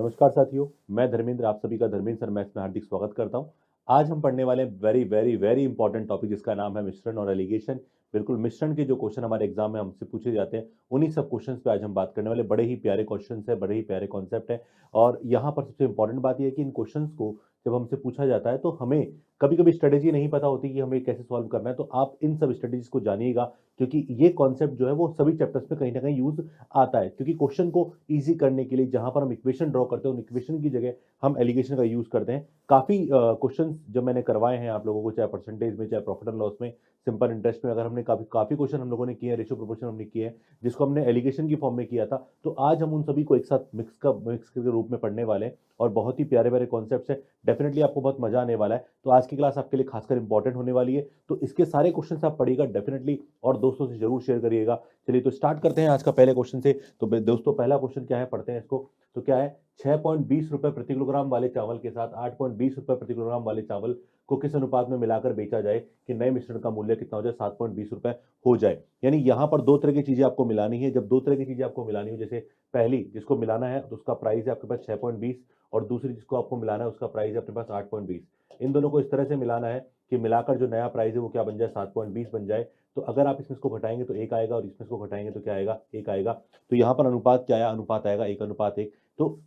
नमस्कार साथियों, मैं धर्मेंद्र आप सभी का धर्मेंद्र सर मैथ्स में हार्दिक स्वागत करता हूं। आज हम पढ़ने वाले हैं very very very important topic जिसका नाम है मिश्रण और एलिगेशन। बिल्कुल मिश्रण के जो क्वेश्चन हमारे एग्जाम में हमसे पूछे जाते हैं उन्हीं सब क्वेश्चंस पे आज हम बात करने वाले। बड़े ही प्यारे क्वेश्चंस है, बड़े ही प्यारे कॉन्सेप्ट है। और यहाँ पर सबसे इंपॉर्टेंट बात यह है कि इन क्वेश्चंस को जब हमसे पूछा जाता है तो हमें कभी कभी स्ट्रेटेजी नहीं पता होती कि हमें कैसे सॉल्व करना है, तो आप इन सब स्ट्रेटेजीज को जानिएगा क्योंकि ये कॉन्सेप्ट जो है वो सभी चैप्टर्स में कहीं ना कहीं यूज आता है। क्योंकि क्वेश्चन को इजी करने के लिए जहां पर हम इक्वेशन ड्रॉ करते हैं उन इक्वेशन की जगह हम एलिगेशन का यूज करते हैं। काफी क्वेश्चन जब मैंने करवाए हैं आप लोगों को, चाहे परसेंटेज में, चाहे प्रॉफिट एंड लॉस में, सिंपल इंटरेस्ट में, अगर हमने काफी काफी क्वेश्चन हम लोगों ने किए हैं, रेशियो प्रोपोर्शन हमने किए हैं जिसको हमने एलिगेशन की फॉर्म में किया था। तो आज हम उन सभी को एक साथ मिक्स के रूप में पढ़ने वाले हैं और बहुत ही प्यारे प्यारे कॉन्सेप्ट्स है। डेफिनेटली आपको बहुत मजा आने वाला है। तो आज की क्लास आपके लिए खासकर इंपॉर्टेंट होने वाली है, तो इसके सारे क्वेश्चन आप पढ़िएगा डेफिनेटली और दोस्तों से जरूर शेयर करिएगा। चलिए तो स्टार्ट करते हैं आज का पहले क्वेश्चन से। तो दोस्तों पहला क्वेश्चन क्या है, पढ़ते हैं इसको। तो क्या है, 6.20 रुपए प्रति किलोग्राम वाले चावल के साथ 8.20 रुपए प्रति किलोग्राम वाले चावल को किस अनुपात में मिलाकर बेचा जाए कि नए मिश्रण का मूल्य कितना हो जाए, 7.20 रुपए हो जाए। यानी यहां पर दो तरह की चीजें आपको मिलानी है। जब दो तरह की चीजें आपको मिलानी हो, जैसे पहली जिसको मिलाना है तो उसका प्राइस है आपके पास 6.20 और दूसरी जिसको आपको मिलाना है उसका प्राइस है आपके पास 8.20। इन दोनों को इस तरह से मिलाना है कि मिलाकर जो नया प्राइस है वो क्या बन जाए, 7.20 बन जाए। तो अगर आप इसमें इसको घटाएंगे तो एक आएगा और इसमें इसको घटाएंगे तो क्या आएगा, एक आएगा। तो यहाँ पर अनुपात क्या आया, अनुपात आएगा 1:1। तो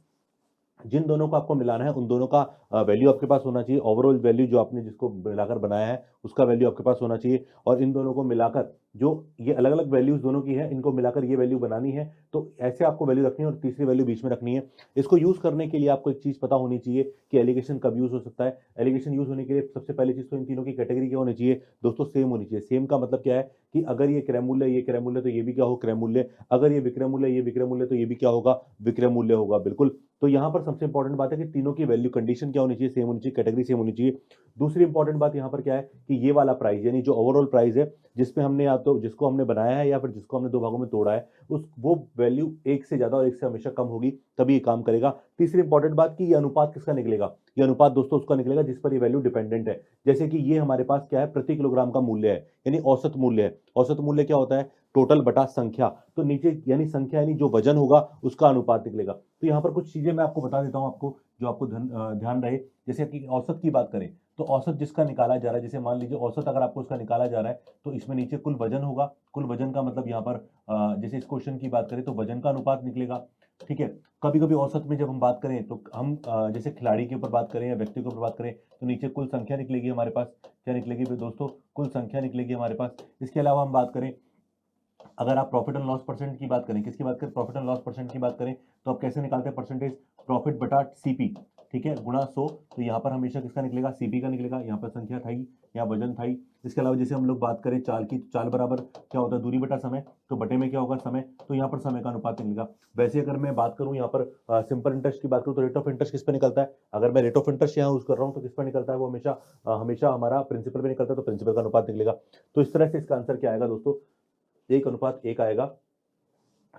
जिन दोनों को आपको मिलाना है उन दोनों का वैल्यू आपके पास होना चाहिए। ओवरऑल वैल्यू जो आपने जिसको मिलाकर बनाया है उसका वैल्यू आपके पास होना चाहिए। और इन दोनों को मिलाकर जो ये अलग अलग वैल्यूज दोनों की है, इनको मिलाकर ये वैल्यू बनानी है। तो ऐसे आपको वैल्यू रखनी है और तीसरी वैल्यू बीच में रखनी है। इसको यूज करने के लिए आपको एक चीज पता होनी चाहिए कि एलिगेशन कब यूज हो सकता है। एलिगेशन यूज होने के लिए सबसे पहली चीज तो इन तीनों की कैटेगरी क्या होनी चाहिए दोस्तों, सेम होनी चाहिए। सेम का मतलब क्या है कि अगर ये क्रय मूल्य ये क्रय मूल्य तो ये भी क्या हो, क्रय मूल्य। अगर ये विक्रय मूल्य ये विक्रय मूल्य तो ये भी क्या होगा, विक्रय मूल्य होगा। बिल्कुल। तो यहां पर सबसे इंपॉर्टेंट बात है कि तीनों की वैल्यू कंडीशन क्या होनी चाहिए, सेम होनी चाहिए, कैटेगरी सेम होनी चाहिए। दूसरी इंपॉर्टेंट बात यहां पर क्या है कि ये वाला प्राइस यानी जो ओवरऑल प्राइस है जिसमें हमने या तो जिसको हमने बनाया है या फिर जिसको हमने दो भागों में तोड़ा है, उस वो वैल्यू एक से ज्यादा और एक से हमेशा कम होगी, तभी ये काम करेगा। तीसरी इंपॉर्टेंट बात कि ये अनुपात किसका निकलेगा, ये अनुपात दोस्तों उसका निकलेगा जिस पर ये वैल्यू डिपेंडेंट है। जैसे कि ये हमारे पास क्या है, प्रति किलोग्राम का मूल्य है यानी औसत मूल्य है। औसत मूल्य क्या होता है, टोटल बटा संख्या। तो नीचे यानी संख्या यानी जो वजन होगा उसका अनुपात निकलेगा। तो यहाँ पर कुछ चीजें मैं आपको बता देता हूँ आपको जो आपको ध्यान रहे। जैसे कि औसत की बात करें तो औसत जिसका निकाला जा रहा है, जैसे मान लीजिए औसत अगर आपको उसका निकाला जा रहा है तो इसमें नीचे कुल वजन होगा। कुल वजन का मतलब यहाँ पर जैसे इस क्वेश्चन की बात करें तो वजन का अनुपात निकलेगा। ठीक है। कभी कभी औसत में जब हम बात करें तो हम जैसे खिलाड़ी के ऊपर बात करें या व्यक्ति के ऊपर बात करें तो नीचे कुल संख्या निकलेगी हमारे पास। क्या निकलेगी दोस्तों, कुल संख्या निकलेगी हमारे पास। इसके अलावा हम बात करें, अगर आप प्रॉफिट एंड लॉस परसेंट की बात करें, किसकी बात करें, प्रॉफिट एंड लॉस परसेंट की बात करें, तो आप कैसे निकालते हैं परसेंटेज, प्रॉफिट बटा सीपी, ठीक है, गुणा 100। तो यहाँ पर हमेशा किसका निकलेगा, सीपी का निकलेगा। यहाँ पर संख्या था ही, यहाँ वजन था ही। इसके अलावा जैसे हम लोग बात करें चाल की, चाल बराबर क्या होता है, दूरी बटा समय। तो बटे में क्या होगा, समय। तो यहाँ पर समय का अनुपात निकलेगा। वैसे अगर मैं बात करूँ यहाँ पर सिंपल इंटरेस्ट की बात करूँ तो रेट ऑफ इंटरेस्ट किस पर निकलता है, अगर मैं रेट ऑफ इंटरेस्ट यहाँ यूज कर रहा हूँ तो किस पर निकलता है, वो हमेशा हमेशा हमारा प्रिंसिपल पे निकलता है, तो प्रिंसिपल का अनुपात निकलेगा। तो इस तरह से इसका आंसर क्या आएगा दोस्तों, 1:1 आएगा।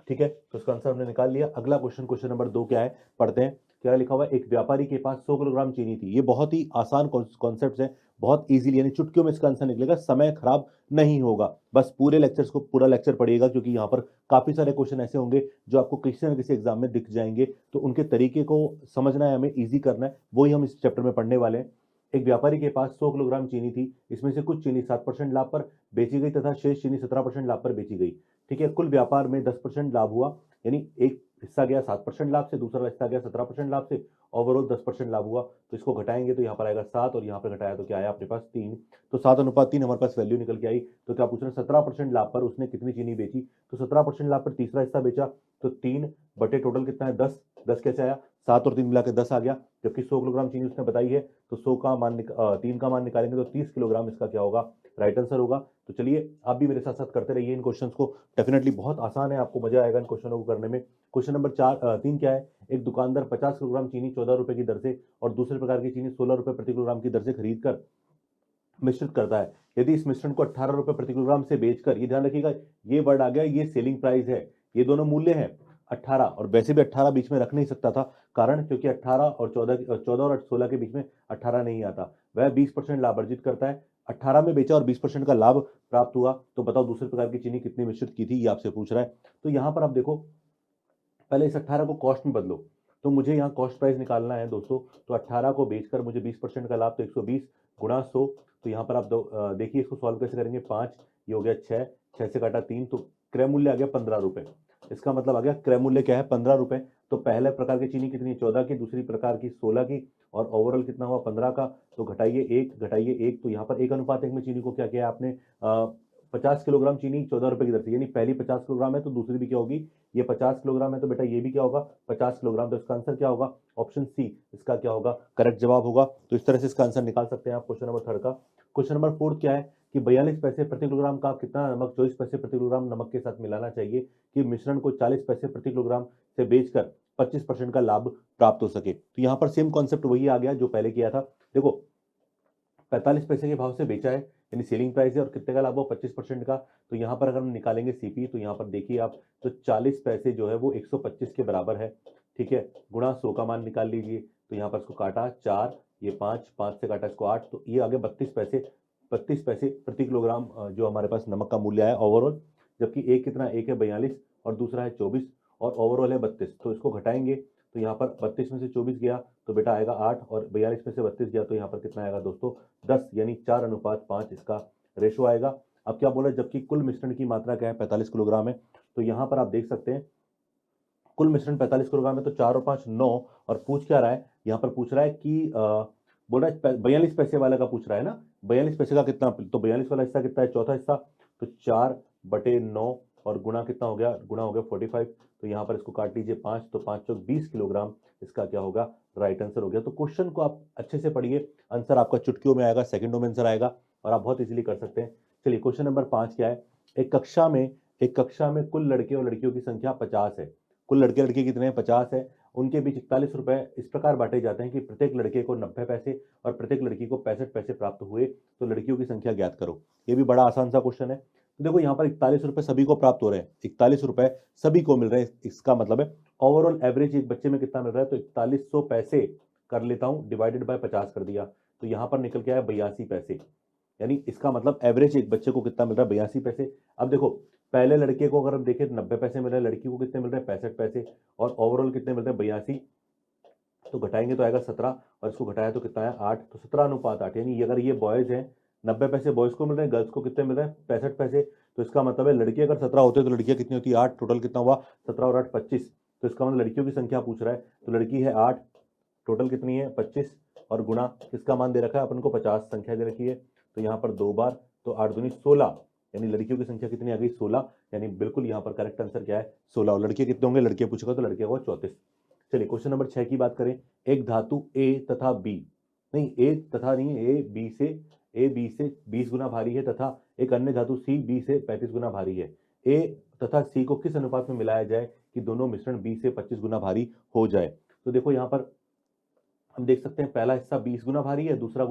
ठीक है, तो इसका आंसर हमने निकाल लिया। अगला क्वेश्चन, क्वेश्चन नंबर 2 क्या है, पढ़ते हैं। क्या लिखा हुआ है, एक व्यापारी के पास 100 किलोग्राम चीनी थी। ये बहुत ही आसान कॉन्सेप्ट है, बहुत इजीली यानी चुटकियों में इसका आंसर निकलेगा, समय खराब नहीं होगा। बस पूरे लेक्चर्स को पूरा लेक्चर पढ़िएगा क्योंकि यहाँ पर काफी सारे क्वेश्चन ऐसे होंगे जो आपको किसी न किसी एग्जाम में दिख जाएंगे। तो उनके तरीके को समझना है, हमें ईजी करना है, वही हम इस चैप्टर में पढ़ने वाले हैं। एक व्यापारी के पास 100 किलोग्राम चीनी थी। इसमें से कुछ चीनी 7% लाभ पर बेची गई तथा शेष चीनी 17% लाभ पर बेची गई। ठीक है, कुल व्यापार में 10% लाभ हुआ, यानी एक हिस्सा गया 7% लाभ से, दूसरा हिस्सा गया 17% लाभ से, ओवरऑल 10% लाभ हुआ। तो इसको घटाएंगे तो यहाँ पर आएगा 7 और यहाँ पर घटाया तो क्या आया अपने पास 3। तो 7:3 हमारे पास वैल्यू निकल के आई। तो क्या पूछ रहे हैं, 17% लाभ पर उसने कितनी चीनी बेची। तो 17% लाभ पर तीसरा हिस्सा बेचा, तो 3 बटे टोटल कितना है 10। 10 कैसे आया, 7 और 3 मिला के 10 आ गया। जबकि 100 किलोग्राम चीनी उसने बताई है, तो 100 का मान 3 का मान निकालेंगे तो 30 किलोग्राम इसका क्या होगा, राइट आंसर होगा। तो चलिए आप भी मेरे साथ साथ करते रहिए इन क्वेश्चंस को, डेफिनेटली बहुत आसान है, आपको मजा आएगा इन क्वेश्चनों को करने में। क्वेश्चन नंबर 3 क्या है, एक दुकानदार 50 किलोग्राम चीनी 14 रुपए की दर से और दूसरे प्रकार की चीनी 16 रुपए प्रति किलोग्राम की दर से खरीद कर मिश्रित करता है। यदि इस मिश्रण को 18 रुपए प्रति किलोग्राम से बेचकर, ये ध्यान रखिएगा, ये वर्ड आ गया, ये सेलिंग प्राइस है, ये दोनों मूल्य है 18, और वैसे भी 18 बीच में रख नहीं सकता था, कारण क्योंकि 18 और 14 और 16 के बीच में 18 नहीं आता। वह 20% लाभ अर्जित करता है। 18 में बेचा और 20% का लाभ प्राप्त हुआ। तो बताओ दूसरे प्रकार की चीनी कितनी मिश्रित की थी, ये आपसे पूछ रहा है। तो यहां पर आप देखो, पहले इस 18 को कॉस्ट में बदलो। तो मुझे यहाँ कॉस्ट प्राइस निकालना है दोस्तों। तो 18 को बेचकर मुझे 20% का लाभ, तो 120 गुणा 100। तो यहाँ पर आप देखिए इसको सॉल्व कैसे करेंगे। 5 ये हो गया 6, 6 से काटा 3, तो क्रय मूल्य आ गया 15 रुपए। इसका मतलब आ गया क्रय मूल्य क्या है, 15 रुपए। तो पहले प्रकार की चीनी कितनी है, 14 की, दूसरी प्रकार की 16 की, और ओवरऑल कितना हुआ 15 का। तो घटाइए 1, घटाइए 1, तो यहाँ पर 1:1 में चीनी को क्या किया आपने, 50 किलोग्राम चीनी 14 रुपए की दर से, यानी पहली 50 किलोग्राम है तो दूसरी भी क्या होगी, ये 50 किलोग्राम है तो बेटा ये भी क्या होगा 50 किलोग्राम। तो इसका आंसर क्या होगा, ऑप्शन सी इसका क्या होगा, करेक्ट जवाब होगा। तो इस तरह से इसका आंसर निकाल सकते हैं आप क्वेश्चन नंबर 3 का। क्वेश्चन नंबर 4 क्या है कि 42 पैसे प्रति किलोग्राम का कितना नमक 24 पैसे प्रति किलोग्राम नमक के साथ मिलाना चाहिए कि मिश्रण को 40 पैसे प्रति किलोग्राम से बेचकर 25% का लाभ प्राप्त हो सके। तो यहाँ पर सेम कॉन्सेप्ट वही आ गया जो पहले किया था। देखो 45 पैसे के भाव से बेचा है, यानी सेलिंग प्राइस है, और कितने का लाभ हो 25% का। तो यहाँ पर अगर हम निकालेंगे सीपी, तो यहाँ पर देखिए आप, तो 40 पैसे जो है वो 125 के बराबर है, ठीक है, गुणा 100 का मान निकाल लीजिए। तो यहाँ पर इसको काटा 4, ये 5, 5 से काटा इसको 8, तो ये आगे 32 पैसे, 32 पैसे प्रति किलोग्राम जो हमारे पास नमक का मूल्य है ओवरऑल। जबकि एक कितना, एक है 42 और दूसरा है 24 और ओवरऑल है 32। तो इसको घटाएंगे तो यहाँ पर 32 में से 24 गया तो बेटा आएगा 8, और 42 में से 32 गया तो यहाँ पर कितना आएगा दोस्तों 10, यानी 4:5 इसका रेशो आएगा। अब क्या बोला, जबकि कुल मिश्रण की मात्रा क्या है 45 किलोग्राम है। तो यहाँ पर आप देख सकते हैं कुल मिश्रण 45 किलोग्राम है, तो 4 और 5 9, और पूछ क्या रहा है, यहाँ पर पूछ रहा है कि बोल रहा है 42 पैसे वाला का पूछ रहा है ना, 42 पैसे का कितना, तो 42 वाला हिस्सा कितना है, चौथा हिस्सा, तो 4/9 और गुणा कितना हो गया, गुणा हो गया 45। तो यहाँ पर इसको काट लीजिए 5, तो 5 चौक 20 किलोग्राम इसका क्या होगा, राइट आंसर हो गया। तो क्वेश्चन को आप अच्छे से पढ़िए, आंसर आपका चुटकियों में आएगा, सेकंडों में आंसर आएगा, और आप बहुत इजीली कर सकते हैं। चलिए क्वेश्चन नंबर 5 क्या है, एक कक्षा में कुल लड़के और लड़कियों की संख्या 50 है। कुल लड़के लड़की कितने हैं, 50 है। उनके बीच 41 रुपए इस प्रकार बांटे जाते हैं कि प्रत्येक लड़के को 90 पैसे और प्रत्येक लड़की को 65 पैसे प्राप्त हुए। तो लड़कियों की संख्या ज्ञात करो। ये भी बड़ा आसान सा क्वेश्चन है। तो देखो यहाँ पर 41 रुपए सभी को प्राप्त हो रहे हैं, 41 रुपए सभी को मिल रहे हैं। इसका मतलब है ओवरऑल एवरेज एक बच्चे में कितना मिल रहा है, तो 4100 पैसे कर लेता हूं, डिवाइडेड बाय 50 कर दिया, तो यहाँ पर निकल के आया 82 पैसे। यानी इसका मतलब एवरेज एक बच्चे को कितना मिल रहा है, 82 पैसे। अब देखो पहले लड़के को अगर हम देखें तो 90 पैसे मिल रहे हैं, लड़की को कितने मिल रहे हैं 65 पैसे, और ओवरऑल कितने मिल रहे हैं 82। तो घटाएंगे तो आएगा 17, और इसको घटाया तो कितना आया 8, तो 17:8। यानी अगर ये बॉयज हैं 90 पैसे बॉयज को मिल रहे हैं, गर्ल्स को कितने मिल रहे हैं 65 पैसे। तो इसका मतलब है लड़के अगर 17 होते तो लड़कियां कितनी होती है 8, टोटल कितना हुआ 17 और 8 25। तो इसका मतलब लड़कियों की संख्या पूछ रहा है, तो लड़की है 8, टोटल कितनी है 25, और गुणा किसका मान दे रखा है अपन को 50 संख्या दे रखी है। तो यहाँ पर 2 बार, तो 8 दूनी 16, यानी लड़कियों की संख्या कितनी आ गई 16। यानी बिल्कुल यहाँ पर करेक्ट आंसर क्या है 16। और लड़के कितने होंगे, लड़के पूछेगा तो लड़के को 34। चलिए क्वेश्चन नंबर 6 की बात करें। एक धातु ए तथा बी, नहीं ए तथा नहीं, ए बी से 20 गुना भारी है, तथा एक अन्य धातु सी बी से 35 गुना भारी है। ए तथा सी को किस अनुपात में मिलाया जाए कि दोनों मिश्रण बी से 25 गुना भारी हो जाए। तो देखो यहाँ पर हम देख सकते हैं पहला हिस्सा 20 गुना भारी है, दूसरा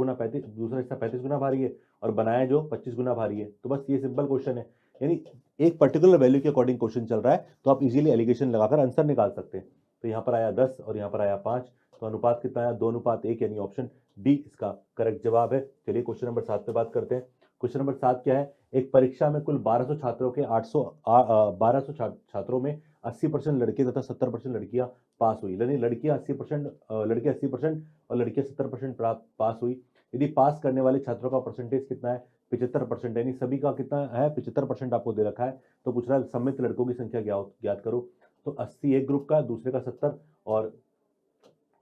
हिस्सा 35 गुना भारी है, और बनाया जो 25 गुना भारी है। तो बस ये सिंपल क्वेश्चन है, यानी एक पर्टिकुलर वैल्यू के अकॉर्डिंग क्वेश्चन चल रहा है, तो आप इजीली एलिगेशन लगाकर आंसर निकाल सकते हैं। तो यहाँ पर आया 10 और यहाँ पर आया 5, तो अनुपात कितना आया 2:1, यानी ऑप्शन डी इसका करेक्ट जवाब है। चलिए क्वेश्चन नंबर 7 पे बात करते हैं। क्वेश्चन नंबर 7 क्या है, एक परीक्षा में कुल 1200 छात्रों के 1200 छात्रों में 80% लड़के तथा 70% लड़कियां पास हुई, यानी लड़कियां 80%, लड़के 80% और लड़कियां 70% पास हुई। यदि पास करने वाले छात्रों का परसेंटेज कितना है 75%, यानी सभी का कितना है 75% आपको दे रखा है। तो पूछ रहा है सम्मिलित लड़कों की संख्या ज्ञात करो। तो 80 एक ग्रुप का, दूसरे का 70 और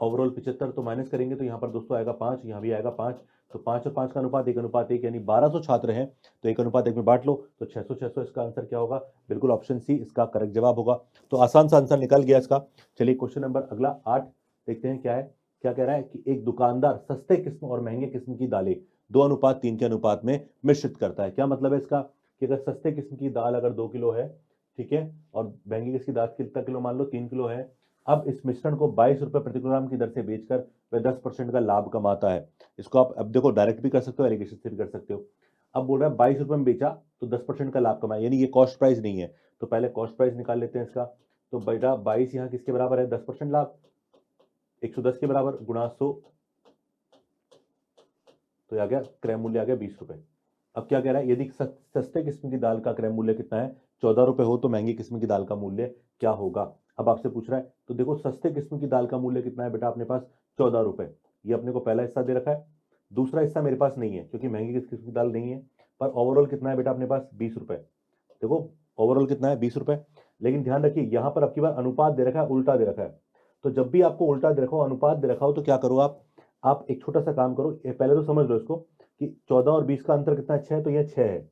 ओवरऑल 75, तो माइनस करेंगे तो यहाँ पर दोस्तों आएगा 5, यहाँ भी आएगा 5। तो 5 और 5 का अनुपात 1:1, यानी 1200 छात्र हैं तो 1:1 में बांट लो, तो 600 इसका आंसर क्या होगा, बिल्कुल ऑप्शन सी इसका करेक्ट जवाब होगा। तो आसान सा आंसर निकल गया इसका। चलिए क्वेश्चन नंबर अगला 8 देखते हैं क्या है। क्या कह रहा है कि एक दुकानदार सस्ते किस्म और महंगे किस्म की दालें 2:3 के अनुपात में मिश्रित करता है। क्या मतलब है इसका, कि अगर सस्ते किस्म की दाल अगर 2 किलो है, ठीक है, और महंगी किस्म की दाल कितना किलो, मान लो 3 किलो है। अब इस मिश्रण को 22 रुपए प्रति किलोग्राम की दर से बेचकर वह 10% का लाभ कमाता है। इसको आप अब देखो डायरेक्ट भी कर सकते हो, एलिगेशन से भी कर सकते हो। अब बोल रहा है 22 रुपए में बेचा तो 10% का लाभ कमाया, यानी ये कॉस्ट प्राइस नहीं है। तो पहले कॉस्ट प्राइस निकाल लेते हैं इसका। तो बेटा 22 यहाँ किसके बराबर है, 10% लाभ, 110 के बराबर गुणा 100, तो आ गया क्रय मूल्य आ गया 20 रुपए। अब क्या कह रहा है, यदि सस्ते किस्म की दाल का क्रय मूल्य कितना है 14 रुपए हो, तो महंगी किस्म की दाल का मूल्य क्या होगा। अब आपसे पूछ रहा है, तो देखो सस्ते किस्म की दाल का मूल्य कितना है बेटा अपने पास, 14 रुपए। ये अपने को पहला हिस्सा दे रखा है। दूसरा हिस्सा मेरे पास नहीं है क्योंकि महंगी किस्म की दाल नहीं है, पर ओवरऑल कितना है बेटा अपने पास, 20 रुपए। देखो ओवरऑल कितना है, 20 रुपए। लेकिन ध्यान रखिए यहां पर अब की बार अनुपात दे रखा है, उल्टा दे रखा है। तो जब भी आपको उल्टा दे रखा हो, अनुपात दे रखा हो, तो क्या करो आप एक छोटा सा काम करो, पहले तो समझ लो इसको कि 14 और 20 का अंतर कितना है, 6, तो यह 6 है।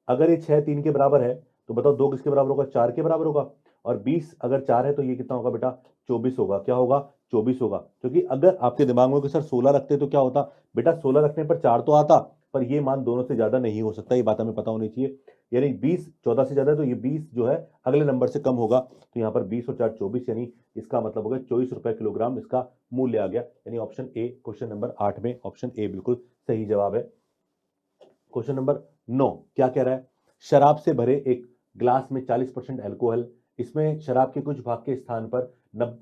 अगर ये 6 3 के बराबर है तो बताओ 2 किसके बराबर होगा, 4 के बराबर होगा। और 20 अगर 4 है तो ये कितना होगा बेटा, 24 होगा। क्या होगा, 24 होगा। क्योंकि अगर आपके दिमाग में कि सर 16 रखते तो क्या होता, बेटा 16 रखने पर 4 तो आता, पर ये मान दोनों से ज्यादा नहीं हो सकता, ये बात हमें पता होनी चाहिए। यानी 20 14 से ज्यादा है तो ये 20 जो है अगले नंबर से कम होगा। तो यहाँ पर 20 और 4 24, यानी इसका मतलब होगा 24 रुपए किलोग्राम इसका मूल्य आ गया। यानी ऑप्शन ए, क्वेश्चन नंबर 8 में ऑप्शन ए बिल्कुल सही जवाब है। क्वेश्चन नंबर 9 क्या कह रहा है, शराब से भरे एक ग्लास में 40% अल्कोहल, इसमें शराब के कुछ भाग के स्थान पर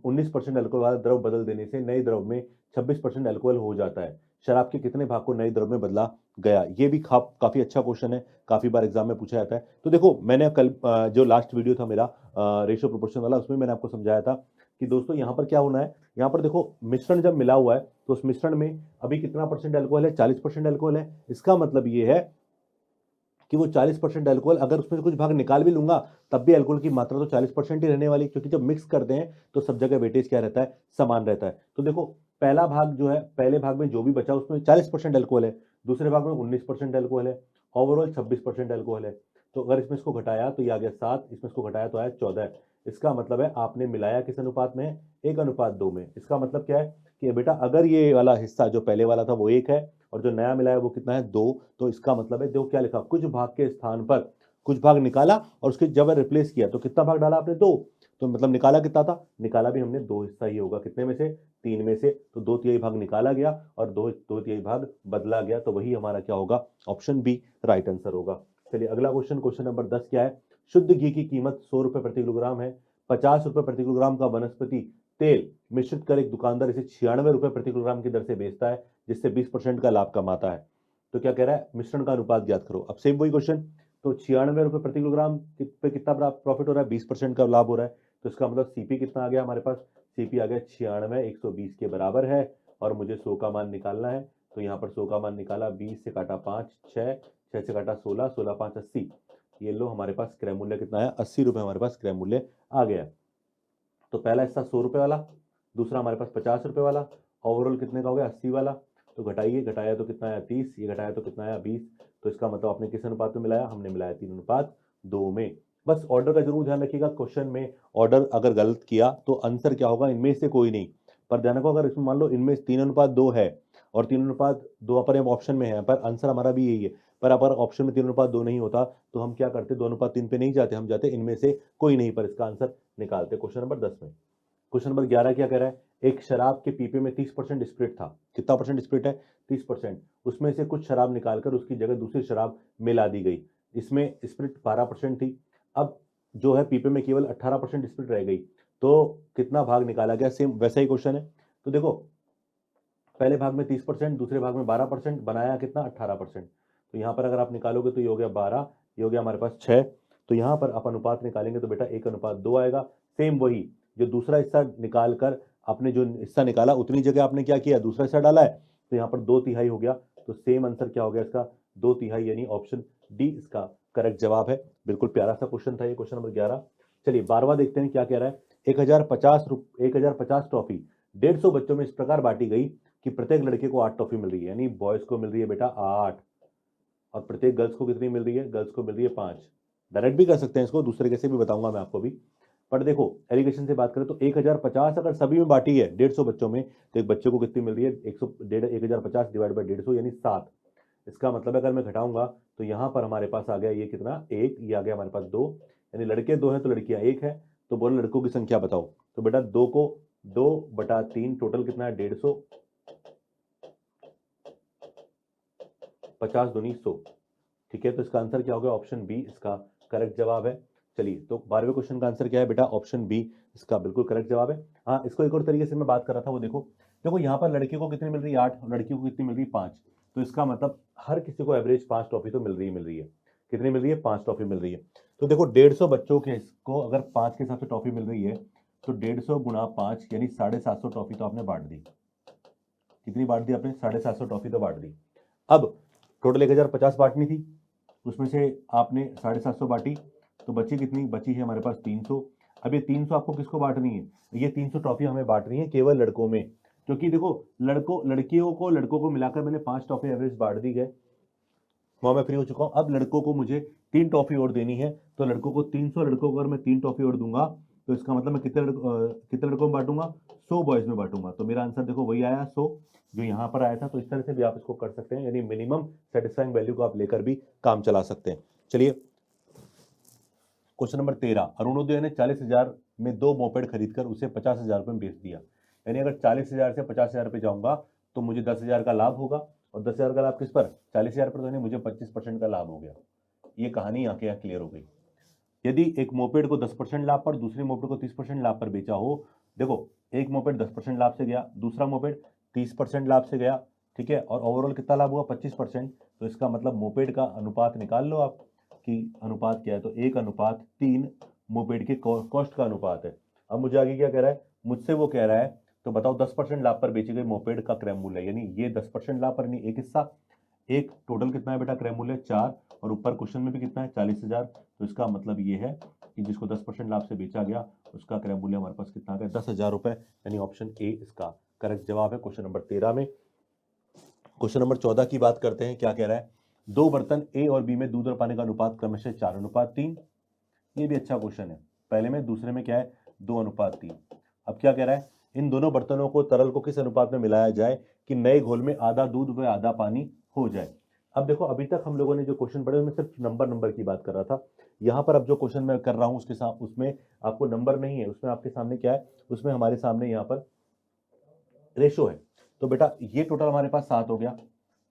19% अल्कोहल वाला द्रव बदल देने से नए द्रव में 26% अल्कोहल हो जाता है। शराब के कितने भाग को नए द्रव में बदला गया। ये भी काफी अच्छा क्वेश्चन है, काफी बार एग्जाम में पूछा जाता है। तो देखो मैंने कल जो लास्ट वीडियो था मेरा रेशियो प्रोपोर्शन वाला, उसमें मैंने आपको समझाया था कि दोस्तों यहाँ पर क्या होना है, यहाँ पर देखो मिश्रण जब मिला हुआ है तो उस मिश्रण में अभी कितना परसेंट अल्कोहल है, 40% अल्कोहल है। इसका मतलब ये है कि वो 40% अल्कोहल, अगर उसमें से कुछ भाग निकाल भी लूंगा तब भी अल्कोहल की मात्रा तो 40% ही रहने वाली, क्योंकि जब मिक्स करते हैं तो सब जगह वेटेज क्या रहता है, समान रहता है। तो देखो पहला भाग जो है, पहले भाग में जो भी बचा उसमें 40% अल्कोहल है, दूसरे भाग में 19% अल्कोहल है, ओवरऑल 26% अल्कोहल है। तो अगर इसमें इसको घटाया तो ये आ गया 7, इसमें इसको घटाया तो आया 14। इसका मतलब है आपने मिलाया किस अनुपात में है, 1:2 में। इसका मतलब क्या है कि बेटा अगर ये वाला हिस्सा जो पहले वाला था वो 1 है और जो नया मिला है वो कितना है, 2, तो इसका मतलब है, देखो क्या लिखा, कुछ भाग के स्थान पर कुछ भाग निकाला और उसके जब रिप्लेस किया तो कितना भाग डाला आपने, 2। तो मतलब निकाला कितना था, निकाला भी हमने 2 हिस्सा ही होगा, कितने में से, 3 में से। तो 2/3 भाग निकाला गया और 2/3 भाग बदला गया, तो वही हमारा क्या होगा, ऑप्शन बी राइट आंसर होगा। चलिए अगला क्वेश्चन, क्वेश्चन नंबर 10 क्या है, शुद्ध घी की कीमत 100 रुपए प्रति किलोग्राम है, 50 रुपए प्रति किलोग्राम का वनस्पति तेल मिश्रित कर एक दुकानदार इसे 96 रुपए प्रति किलोग्राम की दर से बेचता है, जिससे 20% का लाभ कमाता है। तो क्या कह रहा है, मिश्रण का अनुपात ज्ञात करो। अब सेम वही क्वेश्चन, तो 96 रुपए प्रति किलोग्राम पे कितना प्रॉफिट हो रहा है, 20% का लाभ हो रहा है। तो इसका मतलब सीपी कितना आ गया हमारे पास, सीपी आ गया 96 120 के बराबर है और मुझे 100 का मान निकालना है। तो यहाँ पर 100 का मान निकाला, 20 से काटा 5 6, 6 से काटा 16, 16 5 80। ये लो हमारे पास क्रय मूल्य कितना है, 80 रुपए हमारे पास क्रय मूल्य आ गया। तो पहला हिस्सा 100 रुपए वाला, दूसरा हमारे पास 50 रुपए वाला, ओवरऑल कितने का हो गया, 80 वाला। तो घटाइए, घटाया तो कितना आया, 30, ये घटाया तो कितना आया, 20। तो इसका मतलब आपने किस अनुपात में मिलाया, हमने मिलाया 3:2 में। बस ऑर्डर का जरूर ध्यान रखिएगा, क्वेश्चन में ऑर्डर अगर गलत किया तो आंसर क्या होगा, इनमें से कोई नहीं। पर ध्यान रखो, अगर इसमें मान लो इनमें 3:2 है और 3:2 पर ऑप्शन में है, पर आंसर हमारा भी यही है, पर अगर ऑप्शन में 3:2 नहीं होता तो हम क्या करते, 2:3 पे नहीं जाते, हम जाते इनमें से कोई नहीं पर इसका आंसर निकालते। क्वेश्चन नंबर 10 में, क्वेश्चन नंबर 11 क्या कह रहा है, एक शराब के पीपे में 30% स्प्रिट था। कितना परसेंट स्प्रिट है, 30%। उसमें से कुछ शराब निकालकर उसकी जगह दूसरी शराब मिला दी गई, इसमें स्प्रिट 12% थी। अब जो है पीपे में केवल 18% स्प्रिट रह गई, तो कितना भाग निकाला गया, सेम वैसा ही क्वेश्चन है। तो देखो पहले भाग में 30%, दूसरे भाग में 12%, बनाया कितना, 18%। तो यहाँ पर अगर आप निकालोगे तो ये हो गया 12, ये हो गया हमारे पास 6। तो यहाँ पर आप अनुपात निकालेंगे तो बेटा 1:2 आएगा। सेम वही, जो दूसरा हिस्सा निकाल कर आपने जो हिस्सा निकाला उतनी जगह आपने क्या किया, दूसरा हिस्सा डाला है, तो यहाँ पर 2/3 हो गया। तो सेम आंसर क्या हो गया इसका, 2/3, यानी ऑप्शन डी इसका करेक्ट जवाब है। बिल्कुल प्यारा सा क्वेश्चन था ये, क्वेश्चन नंबर 11। चलिए 12वां देखते हैं क्या कह रहा है, 1050 ट्रॉफी 150 बच्चों में इस प्रकार बांटी गई कि प्रत्येक लड़के को 8 ट्रॉफी मिल रही है, यानी बॉयज को मिल रही है बेटा 8, और प्रत्येक गर्ल्स को कितनी मिल रही है, गर्ल्स को मिल रही है 5। डायरेक्ट भी कर सकते हैं इसको, दूसरे कैसे भी बताऊंगा मैं आपको भी। पर देखो एलिगेशन से बात करें तो 1050 अगर सभी में बांटी है 150 बच्चों में, तो एक बच्चे को कितनी मिल रही है, 1050 डिवाइड बाई 150 यानी 7। इसका मतलब अगर मैं घटाऊंगा तो यहाँ पर हमारे पास आ गया ये कितना, 1, ये आ गया हमारे पास 2, यानी लड़के 2 हैं तो लड़कियां 1 है। तो बोलो लड़कों की संख्या बताओ, तो बेटा 2 को 2/3, टोटल कितना है 150, 50 दूनी 100। ठीक है, तो इसका आंसर क्या हो गया, ऑप्शन बी इसका करेक्ट जवाब है। चलिए तो 12वें क्वेश्चन का आंसर क्या है बेटा, ऑप्शन बी इसका बिल्कुल करेक्ट जवाब है। हाँ, इसको एक और तरीके से मैं बात कर रहा था, वो देखो, देखो यहाँ पर लड़के को कितनी मिल रही है 8 और लड़कियों को कितनी मिल रही है 5। तो इसका मतलब हर किसी को एवरेज 5 ट्रॉफी तो मिल रही है। कितनी मिल रही है, 5 ट्रॉफी मिल रही है। तो देखो 150 बच्चों के को अगर 5 के हिसाब से ट्रॉफी मिल रही है, तो 150 गुणा 5 यानी 750 टॉफी तो आपने बांट दी। कितनी बांट दी आपने? 750 टॉफी तो बांट दी। अब टोटल 1050 बांटनी थी, उसमें से आपने 750 बांटी, तो बची कितनी? बची है हमारे पास 300। अब ये 300 आपको किसको बांटनी है? ये 300 टॉफी हमें बांटनी है केवल लड़कों में, क्योंकि देखो लड़कों को मिलाकर मैंने 5 टॉफी एवरेज बांट दी है, वहां मैं फ्री हो चुका हूँ। अब लड़कों को मुझे 3 टॉफी और देनी है, तो लड़कों को 300 लड़कों को अगर मैं 3 टॉफी और दूंगा तो इसका मतलब मैं कितने लड़कों में बांटूंगा? 100 बॉयज में बांटूंगा। तो मेरा आंसर देखो वही आया 100, जो यहाँ पर आया था। तो इस तरह से भी आप इसको कर सकते हैं, यानी मिनिमम सेटिस्फाइंग वैल्यू को आप लेकर भी काम चला सकते हैं। चलिए क्वेश्चन नंबर 13, अरुणोदय ने 40,000 में 2 मोपेड खरीदकर उसे 50,000 रुपये में बेच दिया। यानी अगर 40,000 से 50,000 पे जाऊंगा तो मुझे 10,000 का लाभ होगा, और 10,000 का लाभ किस पर? 40,000 पर, तो यानी मुझे 25% का लाभ हो गया। ये कहानी यहाँ के क्लियर हो गई। यदि एक मोपेड को 10% लाभ पर, दूसरे मोपेड को 30% लाभ पर बेचा हो, देखो एक मोपेड 10% लाभ से गया, दूसरा मोपेड 30% लाभ से गया, ठीक है, और ओवरऑल कितना लाभ हुआ? 25%। तो इसका मतलब मोपेड का अनुपात निकाल लो आप कि अनुपात क्या है, तो 1:3 मोपेड के कॉस्ट का अनुपात है। अब मुझे आगे क्या कह रहा है? मुझसे वो कह रहा है तो बताओ 10% लाभ पर बेची गई मोपेड का क्रय मूल्य, यानी ये 10% लाभ पर, यानी एक हिस्सा, एक टोटल कितना है बेटा क्रय मूल्य? 4, और ऊपर क्वेश्चन में भी कितना है? 40,000। तो इसका मतलब ये है कि जिसको 10% लाभ से बेचा गया उसका क्रय मूल्य हमारे पास कितना आ गया? 10,000 रुपए, यानी ऑप्शन ए इसका करेक्ट जवाब है क्वेश्चन नंबर 13 में। क्वेश्चन नंबर 14 की बात करते हैं, क्या कह रहा है? 2 बर्तन ए और बी में दूध और पानी का अनुपात क्रमशः 4:3। ये भी अच्छा क्वेश्चन है, पहले में दूसरे में क्या है? 2:3। अब क्या कह रहा है? इन दोनों बर्तनों को तरल को किस अनुपात में मिलाया जाए कि नए घोल में आधा दूध व आधा पानी हो जाए। अब देखो अभी तक हम लोगों ने जो क्वेश्चन पढ़े उसमें सिर्फ नंबर की बात कर रहा था। यहाँ पर अब जो क्वेश्चन मैं कर रहा हूँ उसके साथ उसमें आपको नंबर नहीं है, उसमें आपके सामने क्या है? उसमें हमारे सामने यहाँ पर रेशो है। तो बेटा ये टोटल हमारे पास 7 हो गया,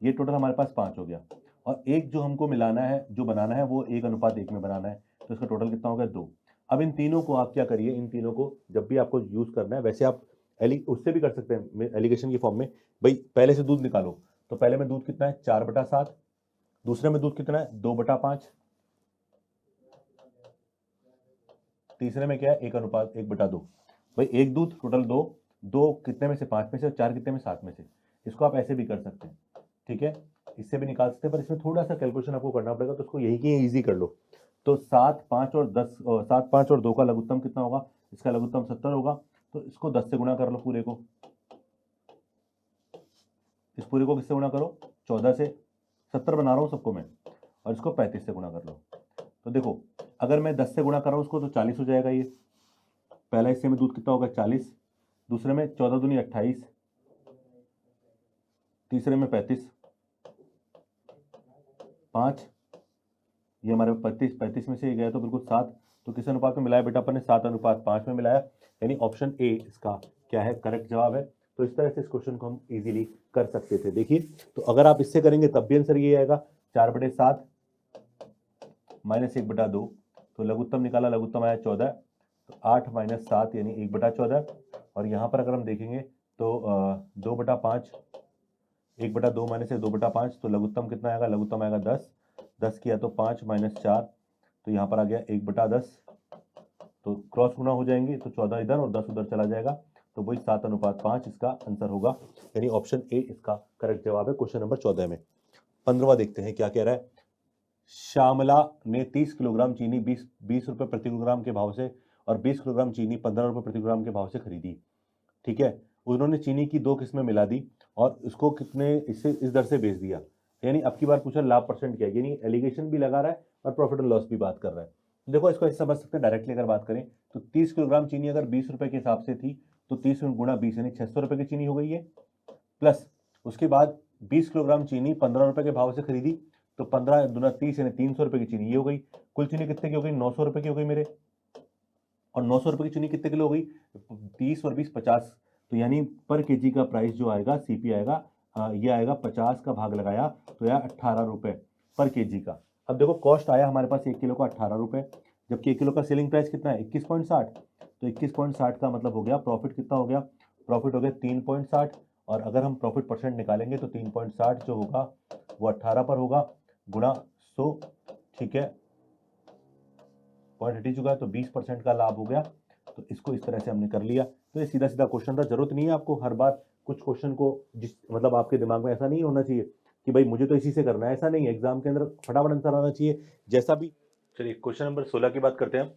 ये टोटल हमारे पास 5 हो गया, और एक जो हमको मिलाना है, जो बनाना है वो 1:1 में बनाना है, तो इसका टोटल कितना हो गया? 2। अब इन तीनों को आप क्या करिए, इन तीनों को जब भी आपको यूज करना है, वैसे आप उससे भी कर सकते हैं एलिगेशन की फॉर्म में, भाई पहले से दूध निकालो, तो पहले में दूध कितना है? 4/7, दूसरे में दूध कितना है? 2/5, तीसरे में क्या है? 1:1/2। भाई एक दूध टोटल 2, 2 कितने में से? 5 में से, और 4 कितने में? 7 में से। इसको आप ऐसे भी कर सकते हैं, ठीक है, इससे भी निकाल सकते हैं, पर इसमें थोड़ा सा कैलकुलेशन आपको करना पड़ेगा, तो उसको यही की इजी कर लो। तो 7, 5 और 10, 7, 5 और 2 का लघुत्तम कितना होगा? इसका लघुत्तम 70 होगा, तो इसको 10 से गुणा कर लो पूरे को, इस पूरे को किससे गुणा करो? 14 से, 70 बना रहा हूँ सबको मैं, और इसको 35 से गुणा कर लो। तो देखो अगर मैं 10 से गुणा कर रहा हूँ उसको, तो 40 हो जाएगा। ये पहला हिस्से में दूध कितना होगा? 40, दूसरे में 14 दूनी 28, तीसरे में 35, 5, ये हमारे 35 में से ये गया तो बिल्कुल 7। तो किस अनुपात में मिलाया बेटा अपन ने? 7:5 में मिलाया, यानी ऑप्शन ए इसका क्या है? करेक्ट जवाब है। तो इस तरह से इस क्वेश्चन को हम इजीली कर सकते थे। देखिए तो अगर आप इससे करेंगे तब भी आंसर ये आएगा, 4/7 -1/2, तो लघुत्तम निकाला, लघुत्तम आया 14, तो 8 - 7 यानी 1/14। और यहाँ पर अगर हम देखेंगे तो 2/5, 1/2 माइनस 2/5, तो लघुत्तम कितना आएगा? लघुत्तम आएगा 10, 10 किया तो 5 - 4, तो यहाँ पर आ गया 1/10, तो क्रॉस गुना हो जाएंगे, तो 14 इधर और 10 उधर चला जाएगा, तो वही 7:5 इसका आंसर होगा, यानी ऑप्शन ए इसका करेक्ट जवाब है क्वेश्चन नंबर 14 में। 15वां देखते हैं क्या कह रहा है? श्यामला ने 30 किलोग्राम चीनी 20 रुपए प्रति किलोग्राम के भाव से और 20 किलोग्राम चीनी 15 रुपए प्रति किलोग्राम के भाव से खरीदी, ठीक है। उन्होंने चीनी की 2 किस्में मिला दी और इसको कितने इससे इस दर से बेच दिया, यानी अब की बार पूछा लाभ परसेंट क्या है, यानी एलिगेशन भी लगा रहा है और प्रॉफिट एंड लॉस भी बात कर रहा है। देखो इसको ऐसे समझ सकते हैं, डायरेक्टली अगर बात करें तो 30 किलोग्राम चीनी अगर 20 रुपए के हिसाब से थी, तो 30 गुणा 20 यानी 600 रुपए की चीनी हो गई है, प्लस उसके बाद 20 किलोग्राम चीनी 15 रुपए के भाव से खरीदी, तो 15 दूना 30 यानी 300 रुपए की चीनी ये हो गई। कुल चीनी कितने की हो गई? 900 रुपए की हो गई मेरे, और 900 रुपए की चीनी कितने किलो हो गई? 30 और 20 50, तो यानी पर केजी का प्राइस जो आएगा सीपी आएगा, ये आएगा 50 का भाग लगाया तो यह 18 रुपए पर केजी का। अब देखो कॉस्ट आया हमारे पास 1 किलो का 18 रुपए, जबकि 1 किलो का सेलिंग प्राइस कितना है? 21.60, तो 21.60 का मतलब हो गया प्रॉफिट कितना हो गया? प्रॉफिट हो गया 3.60, और अगर हम प्रॉफिट परसेंट निकालेंगे तो 3.60 जो होगा वो 18 पर होगा गुणा 100, ठीक है, पॉइंट हटी चुका है, तो 20% का लाभ हो गया। तो इसको इस तरह से हमने कर लिया। तो ये सीधा सीधा क्वेश्चन था, जरूरत नहीं है आपको हर बार कुछ क्वेश्चन को जिस मतलब आपके दिमाग में ऐसा नहीं होना चाहिए कि भाई मुझे तो इसी से करना है, ऐसा नहीं है। एग्जाम के अंदर फटाफट आंसर आना चाहिए जैसा भी। चलिए क्वेश्चन नंबर 16 की बात करते हैं।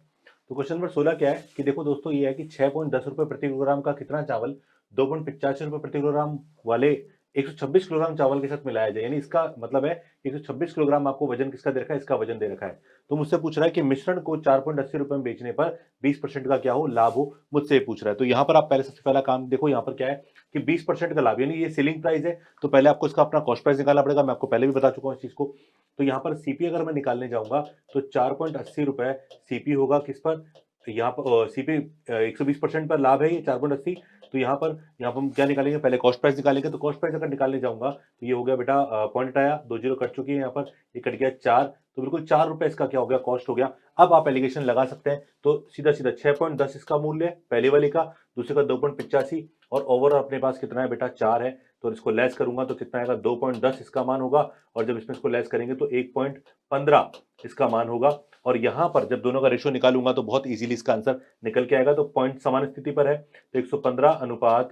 तो क्वेश्चन नंबर 16 क्या है कि देखो दोस्तों, ये है कि 6.10 रुपए प्रति किलोग्राम का कितना चावल 2.85 रुपए प्रति किलोग्राम वाले 126 किलोग्राम चावल के साथ मिलाया जाए। यानी इसका मतलब है 126 किलोग्राम आपको वजन किसका दे रखा है, इसका वजन दे रखा है। तो मुझसे पूछ रहा है कि मिश्रण को 4.80 रुपए में बेचने पर 20% का क्या हो, लाभ हो, मुझसे पूछ रहा है। तो यहाँ पर आप पहले सबसे पहला काम देखो, यहाँ पर क्या है कि 20% का लाभ, यानी ये सेलिंग प्राइस है। तो पहले आपको इसका अपना कॉस्ट प्राइस निकालना पड़ेगा, मैं आपको पहले भी बता चुका हूँ इस चीज को। तो यहाँ पर सीपी अगर मैं निकालने जाऊंगा तो 4.80 रुपए सीपी होगा किस पर, यहाँ पर सीपी 120% पर लाभ है ये 4.80। तो यहाँ पर हम क्या निकालेंगे, पहले कॉस्ट प्राइस निकालेंगे। तो कॉस्ट प्राइस अगर निकालने जाऊंगा तो ये हो गया बेटा, पॉइंट आया, 2 जीरो कट चुकी है यहाँ पर, ये कट गया 4। तो बिल्कुल 4 रुपए इसका क्या हो गया, कॉस्ट हो गया। अब आप एलिगेशन लगा सकते हैं। तो सीधा सीधा 6.10 इसका मूल्य है पहले वाले का, दूसरे का 2.85, और ओवर अपने पास कितना है बेटा, 4 है। तो इसको लेस करूंगा तो कितना आएगा, 2.10 इसका मान होगा। और जब इसमें इसको लेस करेंगे तो 1.15 इसका मान होगा। और यहां पर जब दोनों का रेशियो निकालूंगा तो बहुत इजीली इसका आंसर निकल के आएगा। तो पॉइंट समान स्थिति पर है, तो 115 अनुपात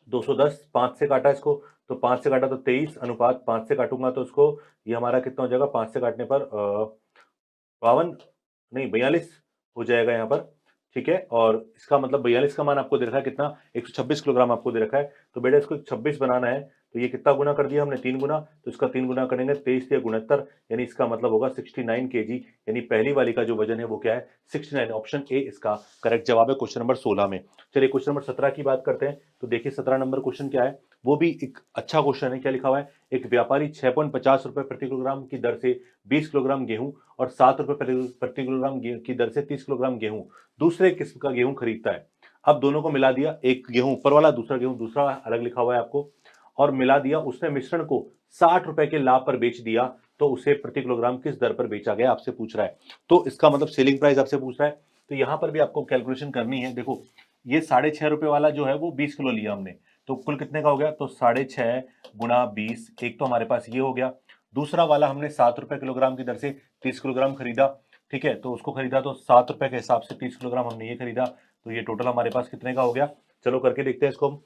210, 5 से काटा इसको, तो 5 से काटा तो 23 अनुपात 5 से काटूंगा तो उसको, ये हमारा कितना हो जाएगा, 5 से काटने पर 52 नहीं 42 हो जाएगा यहाँ पर। ठीक है, और इसका मतलब 42 का मान आपको दे रखा है कितना, 126 किलोग्राम आपको दे रखा है। तो बेटा इसको 26 बनाना है, तो ये कितना गुना कर दिया हमने, 3 गुना। तो इसका 3 गुना करेंगे, 23 से 69, यानी इसका मतलब होगा 69 kg। यानी पहली वाली का जो वजन है वो क्या है, 69। ऑप्शन ए इसका करेक्ट जवाब है क्वेश्चन नंबर 16 में। चलिए क्वेश्चन नंबर 17 की बात करते हैं। तो देखिए 17 नंबर क्वेश्चन क्या है, वो भी एक अच्छा क्वेश्चन है। क्या लिखा हुआ है, एक व्यापारी 6.50 रुपए प्रति किलोग्राम की दर से 20 किलोग्राम गेहूं और 7 रुपए प्रति किलोग्राम की दर से 30 किलोग्राम गेहूं दूसरे किस्म का गेहूं खरीदता है। अब दोनों को मिला दिया, एक गेहूं ऊपर वाला, दूसरा गेहूं दूसरा अलग लिखा हुआ है आपको, और मिला दिया। उसने मिश्रण को 60 रुपए के लाभ पर बेच दिया, तो उसे प्रति किलोग्राम किस दर पर बेचा गया, आपसे पूछ रहा है। तो इसका मतलब सेलिंग प्राइस आपसे पूछ रहा है। तो यहां पर भी आपको कैलकुलेशन करनी है। देखो ये 6.5 रुपए वाला जो है वो 20 किलो लिया हमने, तो कुल कितने का हो गया, तो 6.5 गुना 20, एक तो हमारे पास ये हो गया। दूसरा वाला हमने 7 रुपए किलोग्राम की दर से 30 किलोग्राम खरीदा। ठीक है, तो उसको खरीदा तो 7 रुपए के हिसाब से 30 किलोग्राम हमने ये खरीदा। तो ये टोटल हमारे पास कितने का हो गया, चलो करके देखते हैं इसको हम।